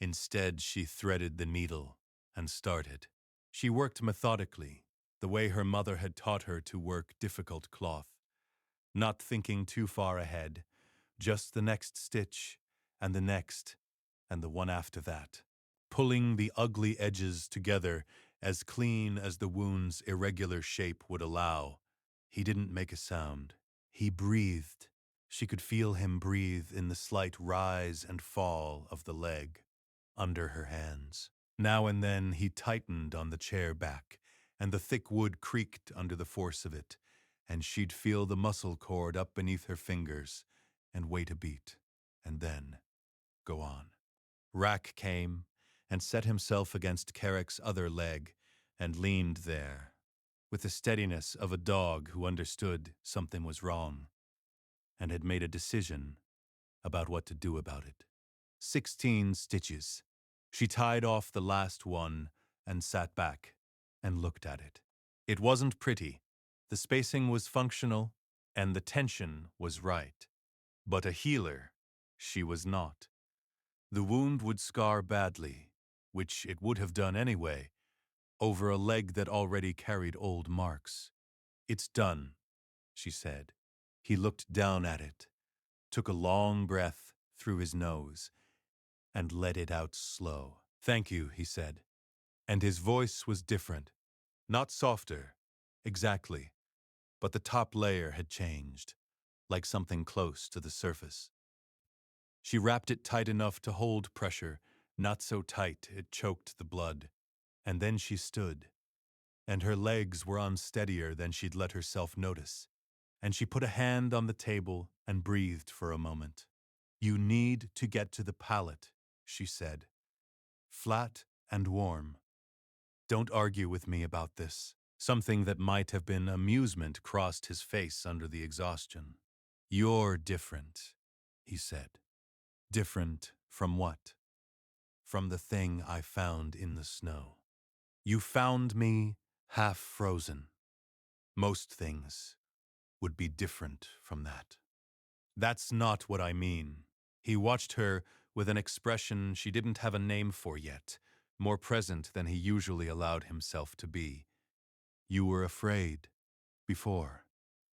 Instead, she threaded the needle and started. She worked methodically, the way her mother had taught her to work difficult cloth, not thinking too far ahead, just the next stitch, and the next, and the one after that, pulling the ugly edges together as clean as the wound's irregular shape would allow. He didn't make a sound. He breathed. She could feel him breathe in the slight rise and fall of the leg under her hands. Now and then he tightened on the chair back, and the thick wood creaked under the force of it, and she'd feel the muscle cord up beneath her fingers and wait a beat, and then go on. Rack came and set himself against Carrick's other leg and leaned there, with the steadiness of a dog who understood something was wrong and had made a decision about what to do about it. 16 stitches. She tied off the last one and sat back and looked at it. It wasn't pretty. The spacing was functional and the tension was right. But a healer, she was not. The wound would scar badly, which it would have done anyway, over a leg that already carried old marks. "It's done," she said. He looked down at it, took a long breath through his nose, and let it out slow. "Thank you," he said. And his voice was different, not softer, exactly, but the top layer had changed, like something close to the surface. She wrapped it tight enough to hold pressure, not so tight it choked the blood, and then she stood. and her legs were unsteadier than she'd let herself notice, and she put a hand on the table and breathed for a moment. "You need to get to the pallet," she said. "Flat and warm. Don't argue with me about this." Something that might have been amusement crossed his face under the exhaustion. "You're different," he said. "Different from what?" "From the thing I found in the snow. You found me half frozen. Most things would be different from that." "That's not what I mean." He watched her with an expression she didn't have a name for yet, more present than he usually allowed himself to be. "You were afraid before.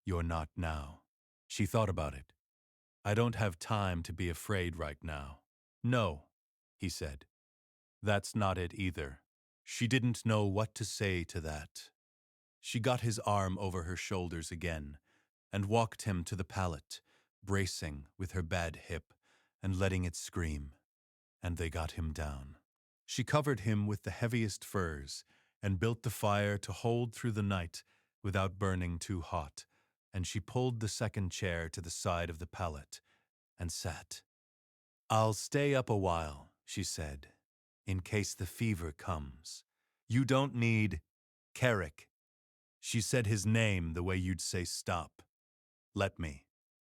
You're not now." She thought about it. "I don't have time to be afraid right now." "No," he said. "That's not it either." She didn't know what to say to that. She got his arm over her shoulders again and walked him to the pallet, bracing with her bad hip and letting it scream, and they got him down. She covered him with the heaviest furs and built the fire to hold through the night without burning too hot, and she pulled the second chair to the side of the pallet and sat. "I'll stay up a while," she said, "in case the fever comes. You don't need Carrick." She said his name the way you'd say stop. "Let me."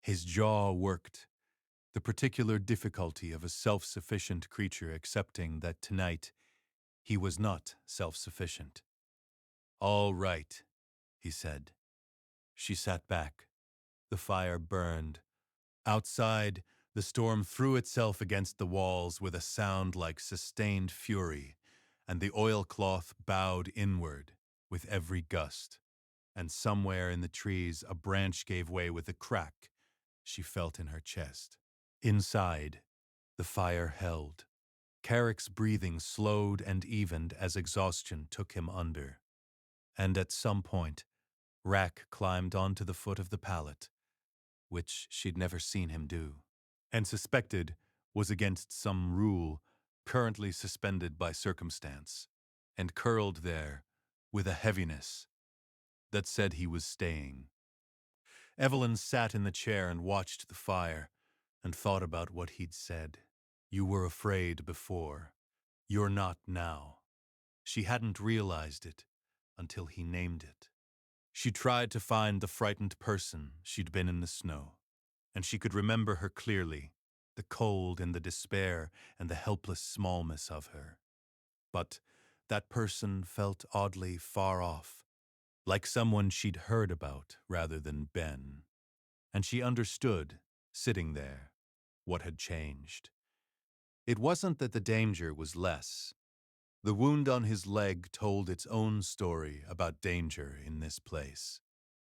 His jaw worked, the particular difficulty of a self-sufficient creature accepting that tonight he was not self-sufficient. "All right," he said. She sat back. The fire burned. Outside, the storm threw itself against the walls with a sound like sustained fury, and the oilcloth bowed inward with every gust. And somewhere in the trees a branch gave way with a crack she felt in her chest. Inside, the fire held. Carrick's breathing slowed and evened as exhaustion took him under. And at some point, Rack climbed onto the foot of the pallet, which she'd never seen him do, and suspected was against some rule currently suspended by circumstance, and curled there with a heaviness that said he was staying. Evelyn sat in the chair and watched the fire and thought about what he'd said. "You were afraid before. You're not now." She hadn't realized it until he named it. She tried to find the frightened person she'd been in the snow, and she could remember her clearly, the cold and the despair and the helpless smallness of her. But that person felt oddly far off, like someone she'd heard about rather than been. And she understood, sitting there, what had changed. It wasn't that the danger was less. The wound on his leg told its own story about danger in this place.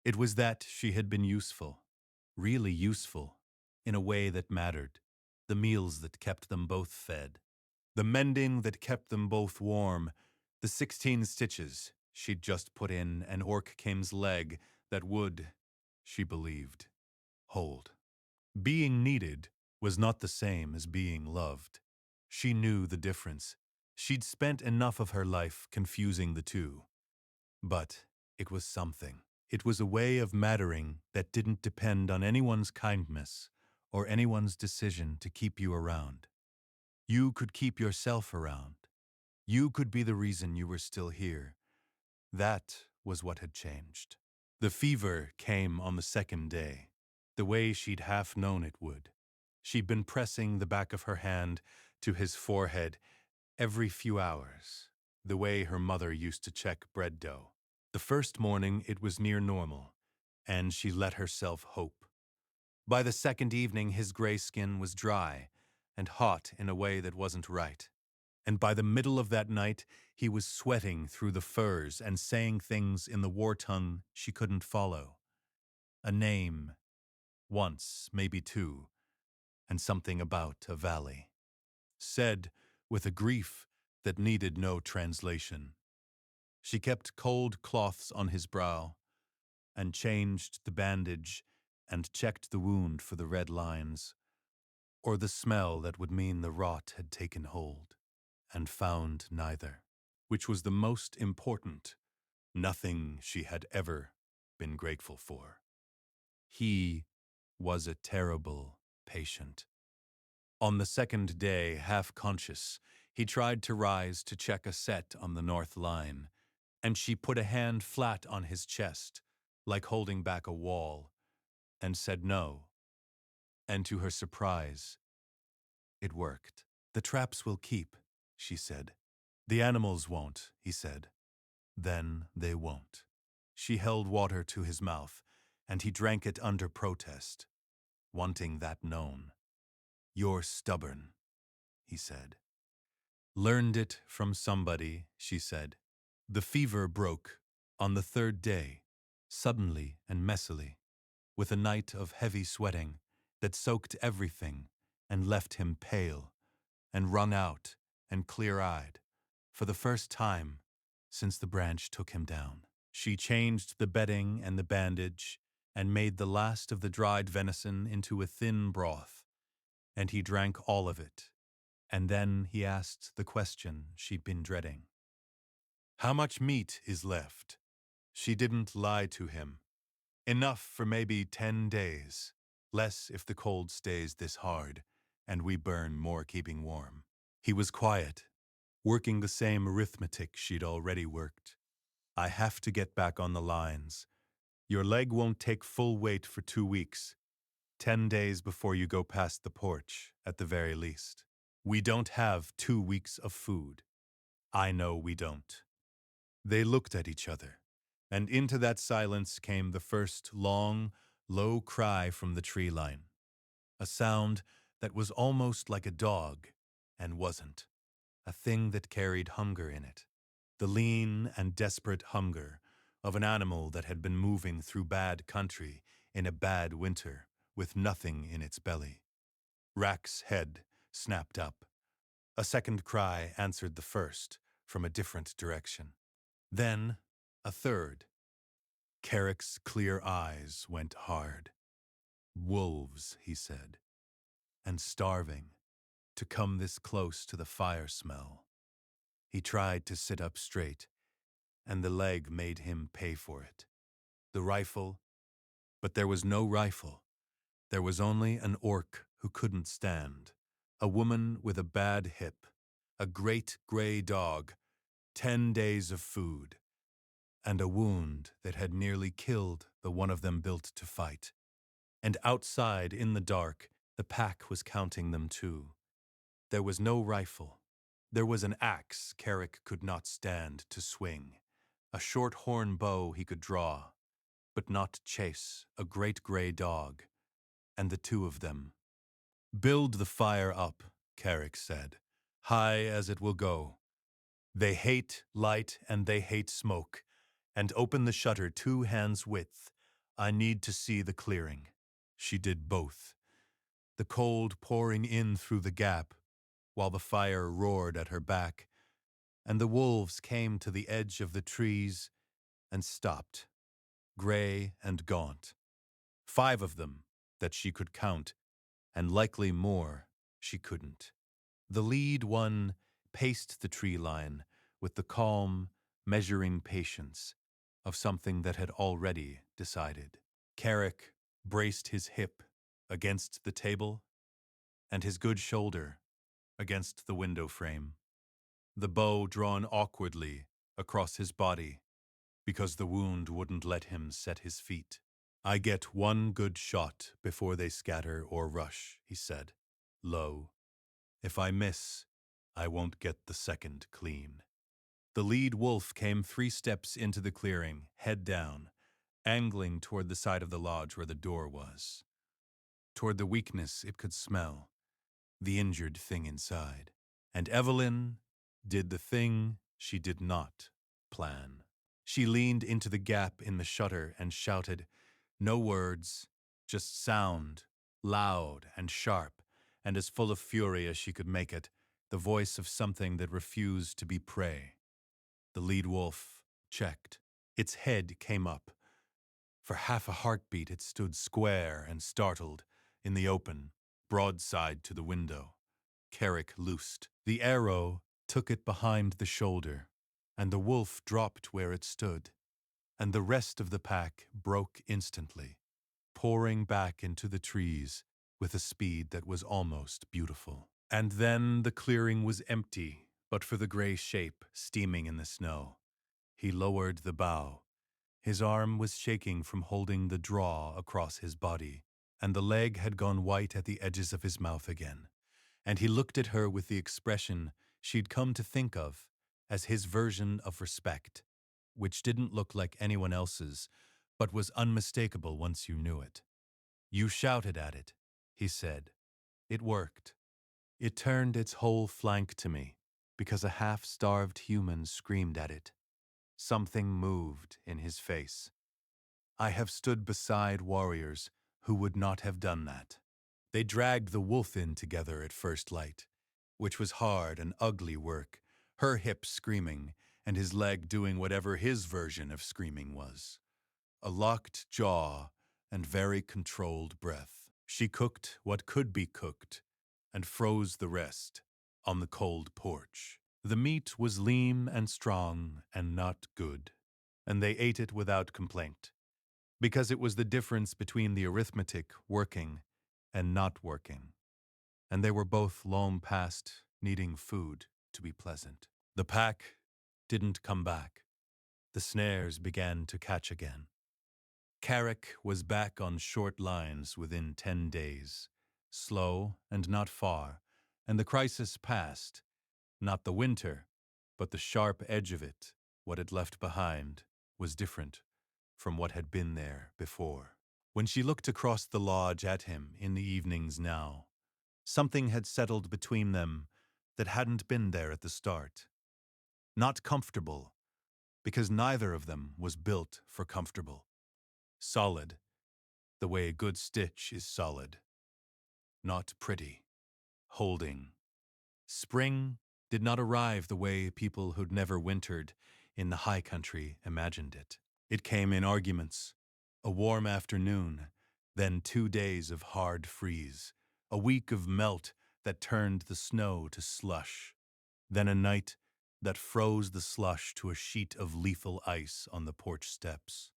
It was that she had been useful, really useful, in a way that mattered. The meals that kept them both fed, the mending that kept them both warm, the 16 stitches she'd just put in an Orc-Kim's leg that would, she believed, hold. Being needed was not the same as being loved. She knew the difference. She'd spent enough of her life confusing the two. But it was something. It was a way of mattering that didn't depend on anyone's kindness or anyone's decision to keep you around. You could keep yourself around. You could be the reason you were still here. That was what had changed. The fever came on the second day, the way she'd half known it would. She'd been pressing the back of her hand to his forehead every few hours, the way her mother used to check bread dough. The first morning it was near normal, and she let herself hope. By the second evening his gray skin was dry and hot in a way that wasn't right. And by the middle of that night he was sweating through the furs and saying things in the war tongue she couldn't follow. A name, once, maybe two, and something about a valley. Said with a grief that needed no translation. She kept cold cloths on his brow, and changed the bandage and checked the wound for the red lines, or the smell that would mean the rot had taken hold, and found neither, which was the most important, nothing she had ever been grateful for. He was a terrible patient. On the second day, half conscious, he tried to rise to check a set on the north line, and she put a hand flat on his chest, like holding back a wall, and said no. And to her surprise, it worked. "The traps will keep," she said. "The animals won't," he said. "Then they won't." She held water to his mouth, and he drank it under protest, wanting that known. "You're stubborn," he said. "Learned it from somebody," she said. The fever broke on the third day, suddenly and messily, with a night of heavy sweating that soaked everything and left him pale and wrung out and clear-eyed for the first time since the branch took him down. She changed the bedding and the bandage and made the last of the dried venison into a thin broth, and he drank all of it. And then he asked the question she'd been dreading. "How much meat is left?" She didn't lie to him. "Enough for maybe 10 days. Less if the cold stays this hard, and we burn more keeping warm." He was quiet, working the same arithmetic she'd already worked. "I have to get back on the lines. Your leg won't take full weight for 2 weeks. 10 days before you go past the porch, at the very least. We don't have 2 weeks of food. I know we don't." They looked at each other, and into that silence came the first long, low cry from the tree line. A sound that was almost like a dog, and wasn't. A thing that carried hunger in it. The lean and desperate hunger of an animal that had been moving through bad country in a bad winter with nothing in its belly. Rack's head snapped up. A second cry answered the first from a different direction. Then a third. Carrick's clear eyes went hard. "Wolves," he said, "and starving, to come this close to the fire smell." He tried to sit up straight, and the leg made him pay for it. The rifle, but there was no rifle. There was only an orc who couldn't stand, a woman with a bad hip, a great gray dog, 10 days of food, and a wound that had nearly killed the one of them built to fight. And outside, in the dark, the pack was counting them too. There was no rifle. There was an axe Carrick could not stand to swing, a short horn bow he could draw, but not chase a great gray dog, and the two of them. "Build the fire up," Carrick said, "high as it will go. They hate light and they hate smoke, and open the shutter 2 hands' width. I need to see the clearing." She did both, the cold pouring in through the gap, while the fire roared at her back, and the wolves came to the edge of the trees and stopped, gray and gaunt. 5 of them that she could count, and likely more she couldn't. The lead one paced the tree line with the calm, measuring patience of something that had already decided. Carrick braced his hip against the table and his good shoulder against the window frame, the bow drawn awkwardly across his body because the wound wouldn't let him set his feet. "I get 1 good shot before they scatter or rush," he said, low. "If I miss, I won't get the second clean." The lead wolf came 3 steps into the clearing, head down, angling toward the side of the lodge where the door was, toward the weakness it could smell, the injured thing inside. And Evelyn did the thing she did not plan. She leaned into the gap in the shutter and shouted, no words, just sound, loud and sharp, and as full of fury as she could make it, the voice of something that refused to be prey. The lead wolf checked. Its head came up. For half a heartbeat it stood square and startled, in the open, broadside to the window. Carrick loosed. The arrow took it behind the shoulder, and the wolf dropped where it stood. and the rest of the pack broke instantly, pouring back into the trees with a speed that was almost beautiful. And then the clearing was empty, but for the gray shape steaming in the snow. He lowered the bow. His arm was shaking from holding the draw across his body, and the leg had gone white at the edges of his mouth again. And he looked at her with the expression she'd come to think of as his version of respect, which didn't look like anyone else's, but was unmistakable once you knew it. "You shouted at it," he said. "It worked. It turned its whole flank to me, because a half-starved human screamed at it. Something moved in his face. I have stood beside warriors who would not have done that. They dragged the wolf in together at first light, which was hard and ugly work, her hip screaming and his leg doing whatever his version of screaming was. A locked jaw and very controlled breath. She cooked what could be cooked and froze the rest on the cold porch. The meat was lean and strong and not good, and they ate it without complaint, because it was the difference between the arithmetic working and not working, and they were both long past needing food to be pleasant. The pack didn't come back. The snares began to catch again. Carrick was back on short lines within 10 days, slow and not far, and the crisis passed. Not the winter, but the sharp edge of it, what it left behind, was different from what had been there before. When she looked across the lodge at him in the evenings now, something had settled between them that hadn't been there at the start. Not comfortable, because neither of them was built for comfortable. Solid, the way a good stitch is solid. Not pretty. Holding. Spring did not arrive the way people who'd never wintered in the high country imagined it. It came in arguments, a warm afternoon, then 2 days of hard freeze, a week of melt that turned the snow to slush, then a night that froze the slush to a sheet of lethal ice on the porch steps.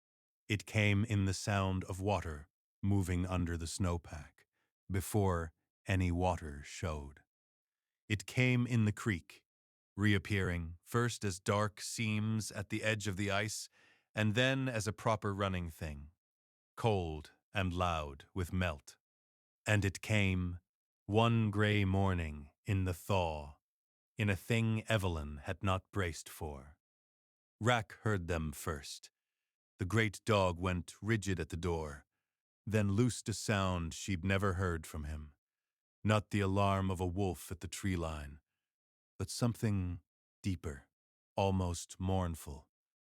It came in the sound of water moving under the snowpack, before any water showed. It came in the creek, reappearing first as dark seams at the edge of the ice, and then as a proper running thing, cold and loud with melt. And it came, one gray morning, in the thaw, in a thing Evelyn had not braced for. Rack heard them first. The great dog went rigid at the door, then loosed a sound she'd never heard from him. Not the alarm of a wolf at the tree line, but something deeper, almost mournful.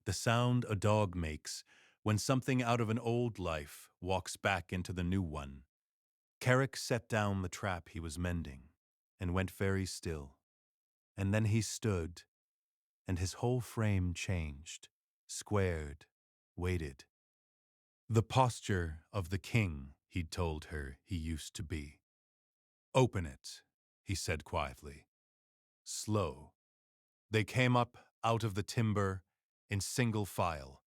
The sound a dog makes when something out of an old life walks back into the new one. Carrick set down the trap he was mending and went very still. And then he stood, and his whole frame changed, squared, waited. The posture of the king, he'd told her he used to be. "Open it," he said quietly. Slow. They came up out of the timber in single file,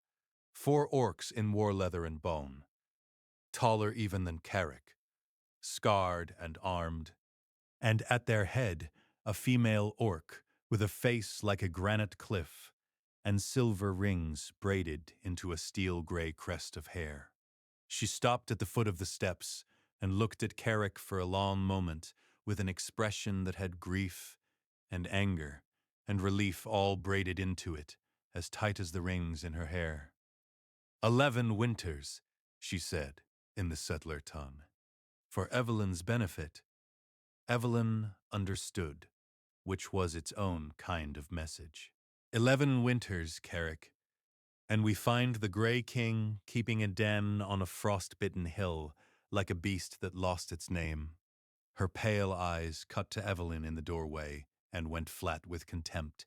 4 orcs in war leather and bone, taller even than Carrick, scarred and armed, and at their head a female orc with a face like a granite cliff and silver rings braided into a steel-gray crest of hair. She stopped at the foot of the steps and looked at Carrick for a long moment with an expression that had grief and anger and relief all braided into it, as tight as the rings in her hair. 11 winters, she said, in the settler tongue. For Evelyn's benefit, Evelyn understood, which was its own kind of message. 11 winters, Carrick, and we find the Grey King keeping a den on a frost-bitten hill like a beast that lost its name. Her pale eyes cut to Evelyn in the doorway and went flat with contempt.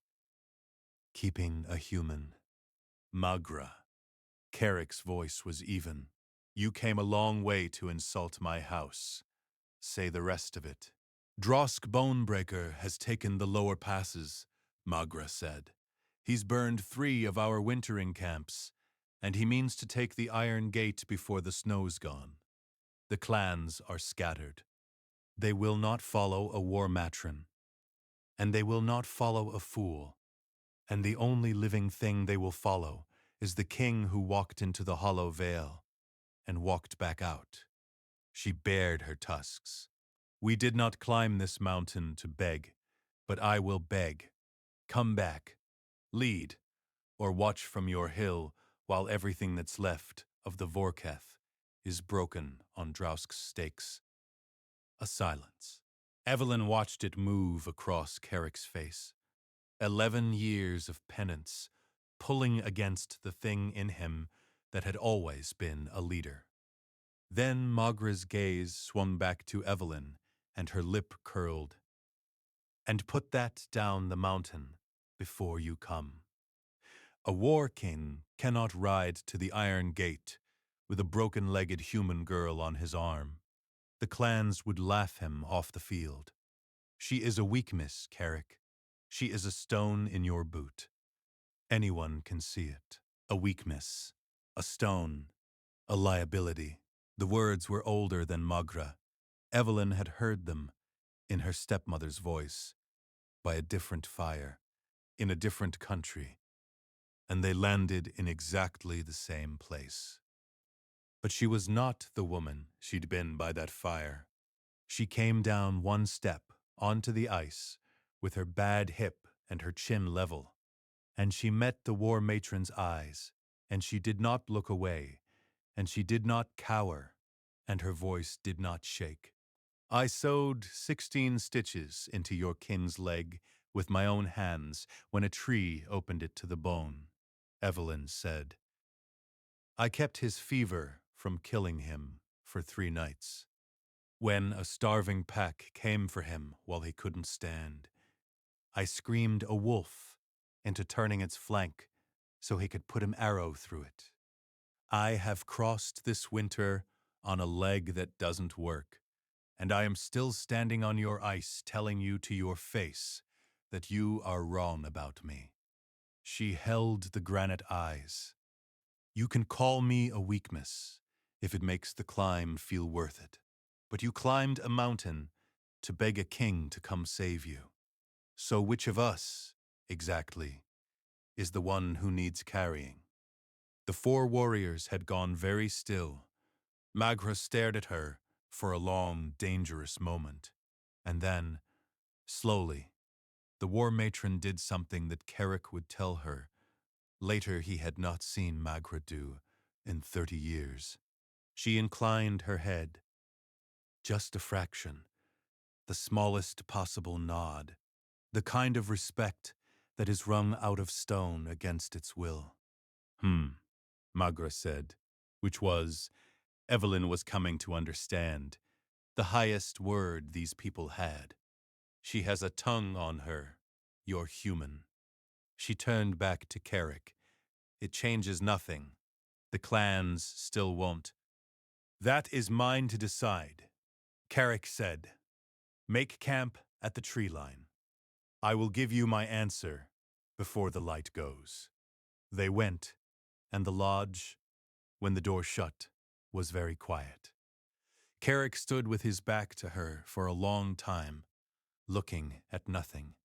Keeping a human. Magra. Carrick's voice was even. You came a long way to insult my house. Say the rest of it. Drosk Bonebreaker has taken the lower passes, Magra said. He's burned 3 of our wintering camps, and he means to take the Iron Gate before the snow's gone. The clans are scattered. They will not follow a war matron, and they will not follow a fool, and the only living thing they will follow is the king who walked into the hollow vale and walked back out. She bared her tusks. We did not climb this mountain to beg, but I will beg. Come back. Lead, or watch from your hill while everything that's left of the Vorketh is broken on Drausk's stakes. A silence. Evelyn watched it move across Carrick's face. 11 years of penance, pulling against the thing in him that had always been a leader. Then Magra's gaze swung back to Evelyn, and her lip curled. And put that down the mountain before you come. A war king cannot ride to the Iron Gate with a broken-legged human girl on his arm. The clans would laugh him off the field. She is a weakness, Carrick. She is a stone in your boot. Anyone can see it. A weakness, a stone, a liability. The words were older than Magra. Evelyn had heard them in her stepmother's voice, by a different fire, in a different country, and they landed in exactly the same place. But she was not the woman she'd been by that fire. She came down one step onto the ice with her bad hip and her chin level, and she met the war matron's eyes, and she did not look away, and she did not cower, and her voice did not shake. I sewed 16 stitches into your kin's leg with my own hands when a tree opened it to the bone, Evelyn said. I kept his fever from killing him for 3 nights. When a starving pack came for him while he couldn't stand, I screamed a wolf into turning its flank so he could put an arrow through it. I have crossed this winter on a leg that doesn't work, and I am still standing on your ice telling you to your face that you are wrong about me. She held the granite eyes. You can call me a weakness if it makes the climb feel worth it, but you climbed a mountain to beg a king to come save you. So which of us, exactly, is the one who needs carrying? The 4 warriors had gone very still. Magra stared at her for a long, dangerous moment, and then, slowly, the war matron did something that Carrick would tell her later he had not seen Magra do in 30 years. She inclined her head, just a fraction, the smallest possible nod, the kind of respect that is wrung out of stone against its will. Magra said, which was, Evelyn was coming to understand, the highest word these people had. She has a tongue on her. You're human. She turned back to Carrick. It changes nothing. The clans still won't. That is mine to decide. Carrick said, make camp at the tree line. I will give you my answer before the light goes. They went, and the lodge, when the door shut, was very quiet. Carrick stood with his back to her for a long time, looking at nothing.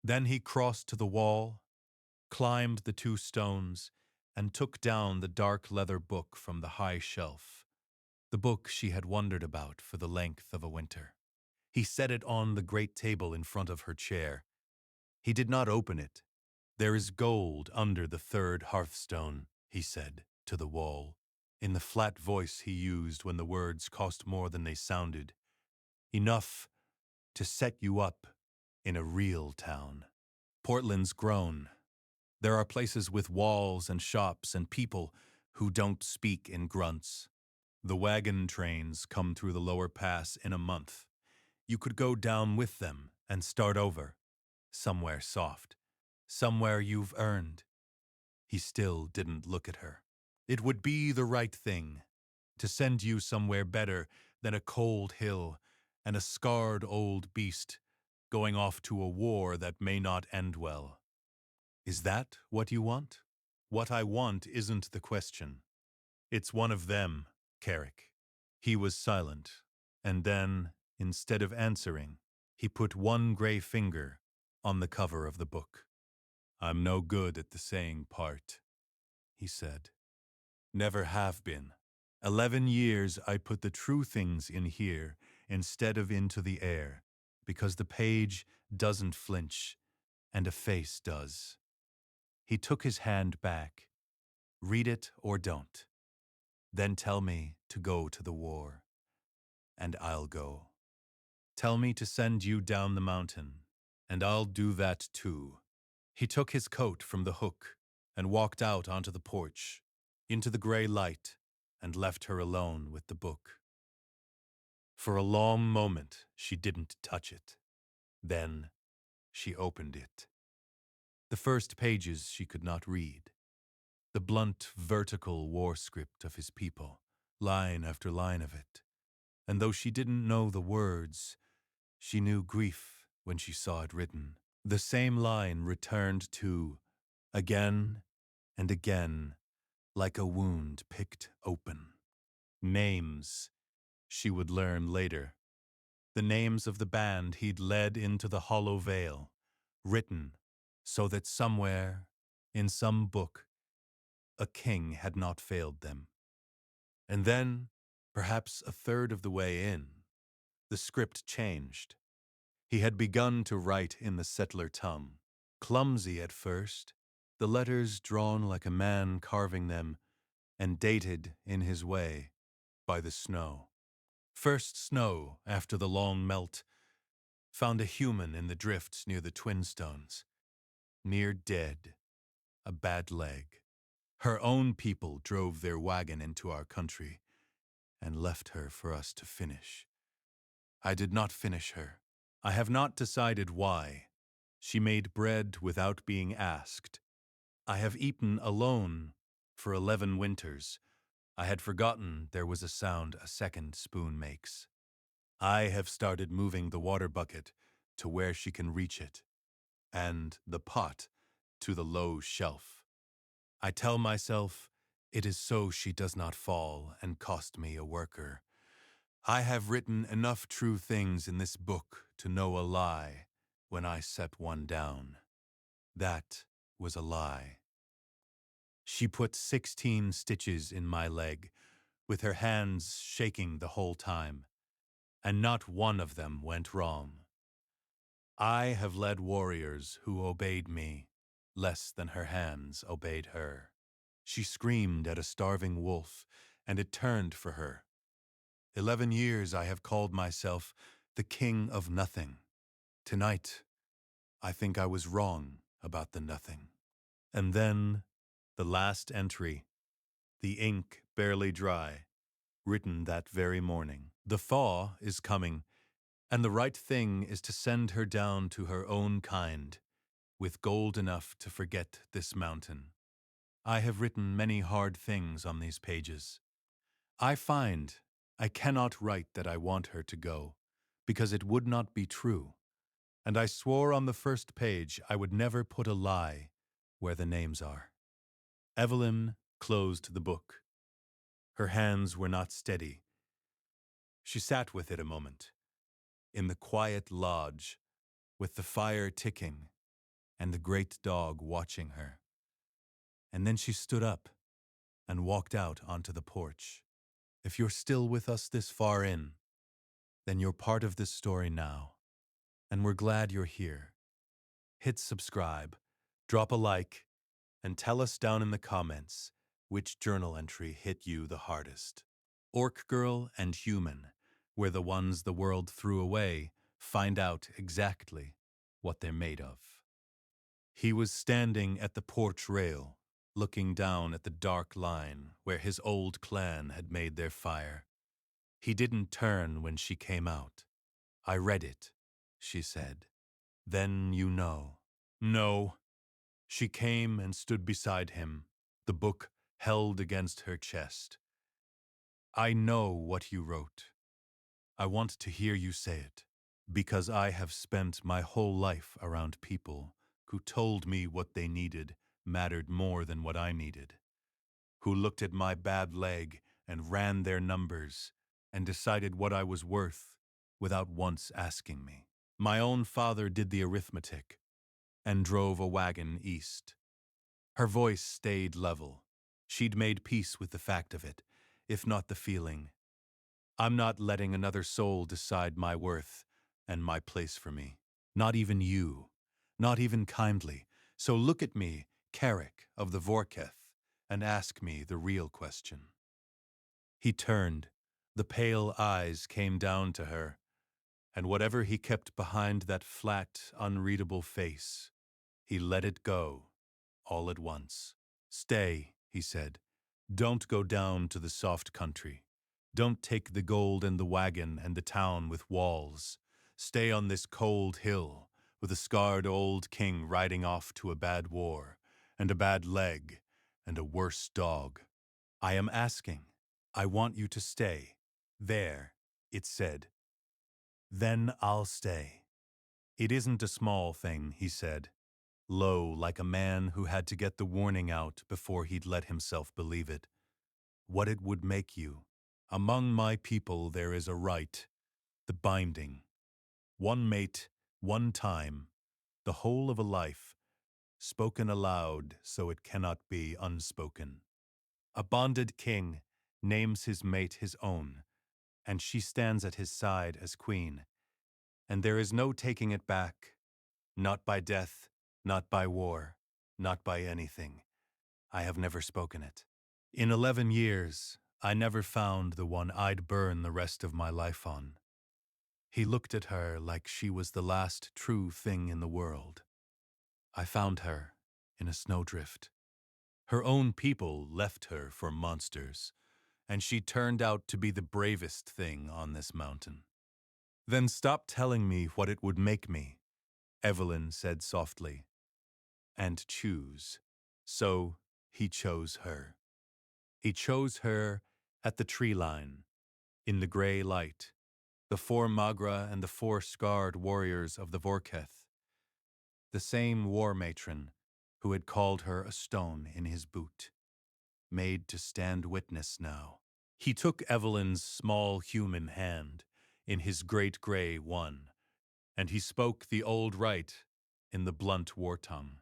Then he crossed to the wall, climbed the 2 stones, and took down the dark leather book from the high shelf, the book she had wondered about for the length of a winter. He set it on the great table in front of her chair. He did not open it. There is gold under the 3rd hearthstone, he said, to the wall, in the flat voice he used when the words cost more than they sounded. Enough to set you up in a real town. Portland's grown. There are places with walls and shops and people who don't speak in grunts. The wagon trains come through the lower pass in a month. You could go down with them and start over, somewhere soft, somewhere you've earned. He still didn't look at her. It would be the right thing to send you somewhere better than a cold hill and a scarred old beast going off to a war that may not end well. Is that what you want? What I want isn't the question. It's one of them, Carrick. He was silent, and then, instead of answering, he put one gray finger on the cover of the book. I'm no good at the saying part, he said. Never have been. 11 years I put the true things in here instead of into the air, because the page doesn't flinch, and a face does. He took his hand back. Read it or don't. Then tell me to go to the war, and I'll go. Tell me to send you down the mountain, and I'll do that too. He took his coat from the hook and walked out onto the porch, into the gray light, and left her alone with the book. For a long moment, she didn't touch it. Then she opened it. The first pages she could not read. The blunt, vertical war script of his people, line after line of it. And though she didn't know the words, she knew grief when she saw it written. The same line returned to, again and again, like a wound picked open. Names, she would learn later. The names of the band he'd led into the hollow vale, written so that somewhere, in some book, a king had not failed them. And then, perhaps a third of the way in, the script changed. He had begun to write in the settler tongue, clumsy at first, the letters drawn like a man carving them, and dated, in his way, by the snow. First snow, after the long melt, found a human in the drifts near the Twin Stones, near dead, a bad leg. Her own people drove their wagon into our country and left her for us to finish. I did not finish her. I have not decided why. She made bread without being asked. I have eaten alone for 11 winters. I had forgotten there was a sound a second spoon makes. I have started moving the water bucket to where she can reach it, and the pot to the low shelf. I tell myself it is so she does not fall and cost me a worker. I have written enough true things in this book to know a lie when I set one down. That was a lie. She put 16 stitches in my leg, with her hands shaking the whole time, and not one of them went wrong. I have led warriors who obeyed me less than her hands obeyed her. She screamed at a starving wolf, and it turned for her. 11 years I have called myself the king of nothing. Tonight, I think I was wrong about the nothing. And then, the last entry, the ink barely dry, written that very morning. The thaw is coming, and the right thing is to send her down to her own kind, with gold enough to forget this mountain. I have written many hard things on these pages. I find I cannot write that I want her to go, because it would not be true, and I swore on the first page I would never put a lie where the names are. Evelyn closed the book. Her hands were not steady. She sat with it a moment, in the quiet lodge, with the fire ticking and the great dog watching her. And then she stood up and walked out onto the porch. If you're still with us this far in, then you're part of this story now, and we're glad you're here. Hit subscribe, drop a like, and tell us down in the comments which journal entry hit you the hardest. Orc Girl and Human were the ones the world threw away. Find out exactly what they're made of. He was standing at the porch rail, looking down at the dark line where his old clan had made their fire. He didn't turn when she came out. I read it, she said. Then you know. No. She came and stood beside him, the book held against her chest. I know what you wrote. I want to hear you say it, because I have spent my whole life around people who told me what they needed mattered more than what I needed, who looked at my bad leg and ran their numbers and decided what I was worth without once asking me. My own father did the arithmetic and drove a wagon east. Her voice stayed level. She'd made peace with the fact of it, if not the feeling. I'm not letting another soul decide my worth and my place for me. Not even you. Not even kindly. So look at me, Carrick of the Vorketh, and ask me the real question. He turned. The pale eyes came down to her, and whatever he kept behind that flat, unreadable face, he let it go, all at once. Stay, he said. Don't go down to the soft country. Don't take the gold and the wagon and the town with walls. Stay on this cold hill, with a scarred old king riding off to a bad war, and a bad leg, and a worse dog. I am asking. I want you to stay. There, it said. Then I'll stay. It isn't a small thing, he said, low like a man who had to get the warning out before he'd let himself believe it. What it would make you. Among my people there is a right, the binding. One mate, one time, the whole of a life, spoken aloud so it cannot be unspoken. A bonded king names his mate his own, and she stands at his side as queen. And there is no taking it back, not by death, not by war, not by anything. I have never spoken it. In 11 years, I never found the one I'd burn the rest of my life on. He looked at her like she was the last true thing in the world. I found her in a snowdrift. Her own people left her for monsters, and she turned out to be the bravest thing on this mountain. Then stop telling me what it would make me, Evelyn said softly, and choose. So he chose her. He chose her at the tree line, in the gray light, the 4 Magra and the 4 scarred warriors of the Vorketh, the same war matron who had called her a stone in his boot, made to stand witness now. He took Evelyn's small human hand in his great gray one, and he spoke the old rite in the blunt war tongue,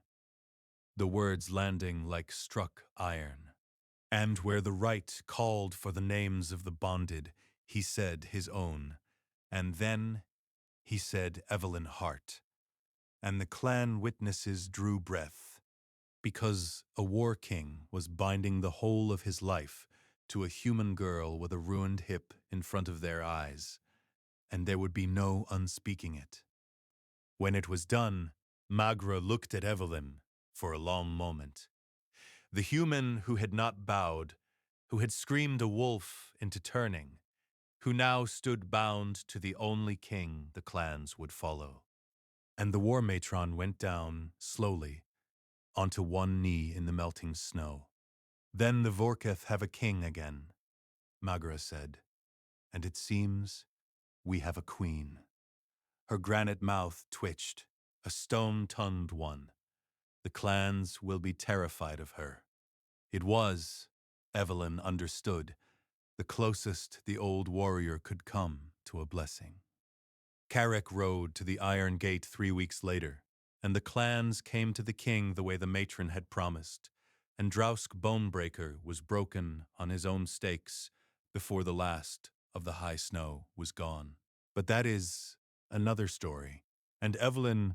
the words landing like struck iron. And where the right called for the names of the bonded, he said his own, and then he said Evelyn Hart, and the clan witnesses drew breath, because a war king was binding the whole of his life to a human girl with a ruined hip in front of their eyes, and there would be no unspeaking it. When it was done, Magra looked at Evelyn for a long moment. The human who had not bowed, who had screamed a wolf into turning, who now stood bound to the only king the clans would follow. And the war matron went down, slowly, onto one knee in the melting snow. Then the Vorketh have a king again, Magra said, and it seems we have a queen. Her granite mouth twitched, a stone-tongued one. The clans will be terrified of her. It was, Evelyn understood, the closest the old warrior could come to a blessing. Carrick rode to the Iron Gate 3 weeks later, and the clans came to the king the way the matron had promised, and Drausk Bonebreaker was broken on his own stakes before the last of the high snow was gone. But that is another story, and Evelyn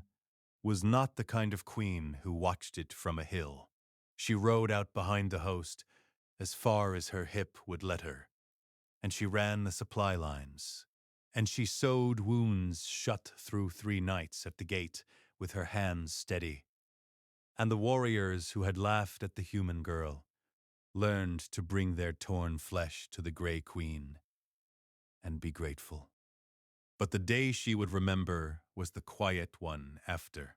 was not the kind of queen who watched it from a hill. She rode out behind the host as far as her hip would let her, and she ran the supply lines, and she sewed wounds shut through 3 nights at the gate with her hands steady. And the warriors who had laughed at the human girl learned to bring their torn flesh to the Grey Queen and be grateful. But the day she would remember was the quiet one after,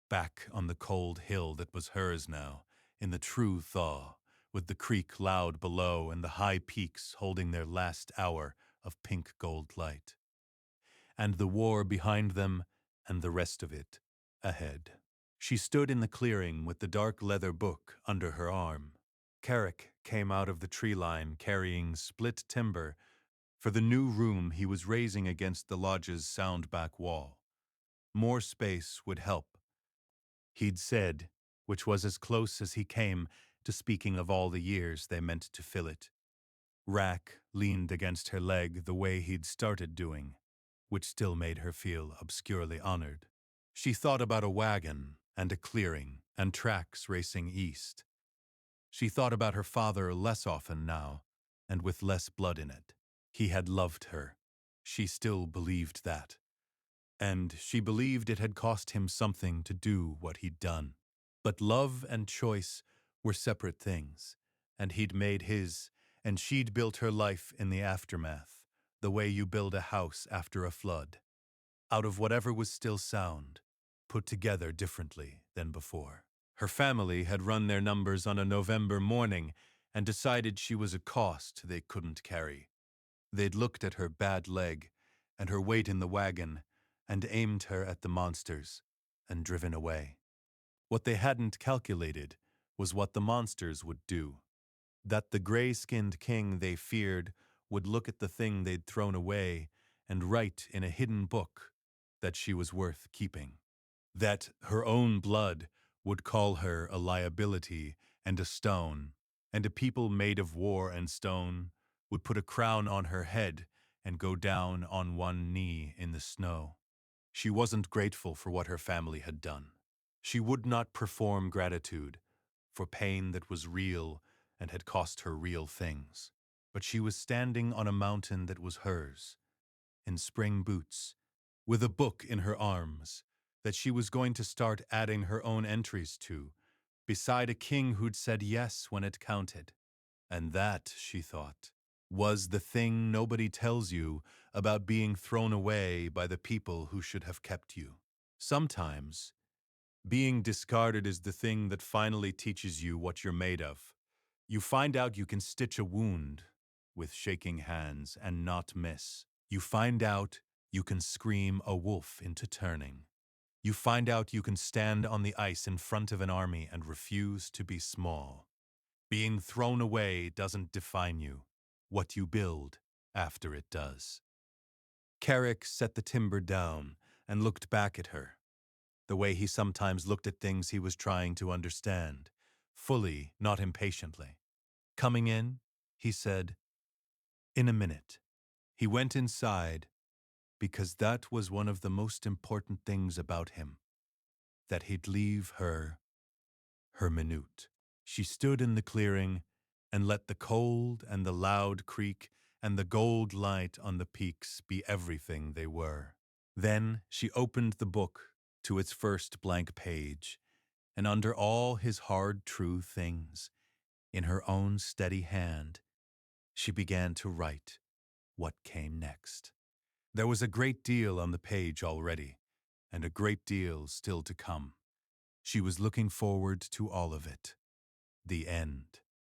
back on the cold hill that was hers now, in the true thaw, with the creek loud below and the high peaks holding their last hour of pink gold light. And the war behind them and the rest of it ahead. She stood in the clearing with the dark leather book under her arm. Carrick came out of the tree line carrying split timber for the new room he was raising against the lodge's sound back wall. More space would help, he'd said, which was as close as he came to speaking of all the years they meant to fill it. Rack leaned against her leg the way he'd started doing, which still made her feel obscurely honored. She thought about a wagon and a clearing and tracks racing east. She thought about her father less often now, and with less blood in it. He had loved her. She still believed that. And she believed it had cost him something to do what he'd done. But love and choice were separate things, and he'd made his, and she'd built her life in the aftermath, the way you build a house after a flood, out of whatever was still sound, put together differently than before. Her family had run their numbers on a November morning and decided she was a cost they couldn't carry. They'd looked at her bad leg and her weight in the wagon and aimed her at the monsters and driven away. What they hadn't calculated was what the monsters would do. That the gray-skinned king they feared would look at the thing they'd thrown away and write in a hidden book that she was worth keeping. That her own blood would call her a liability and a stone, and a people made of war and stone would put a crown on her head and go down on one knee in the snow. She wasn't grateful for what her family had done. She would not perform gratitude for pain that was real and had cost her real things. But she was standing on a mountain that was hers, in spring boots, with a book in her arms that she was going to start adding her own entries to, beside a king who'd said yes when it counted. And that, she thought, was the thing nobody tells you about being thrown away by the people who should have kept you. Sometimes, being discarded is the thing that finally teaches you what you're made of. You find out you can stitch a wound with shaking hands and not miss. You find out you can scream a wolf into turning. You find out you can stand on the ice in front of an army and refuse to be small. Being thrown away doesn't define you. What you build after it does. Carrick set the timber down and looked back at her, the way he sometimes looked at things he was trying to understand, fully, not impatiently. "Coming in?" he said. "In a minute." He went inside because that was one of the most important things about him, that he'd leave her minute. She stood in the clearing and let the cold and the loud creak and the gold light on the peaks be everything they were. Then she opened the book to its first blank page, and under all his hard, true things, in her own steady hand, she began to write what came next. There was a great deal on the page already, and a great deal still to come. She was looking forward to all of it. The end.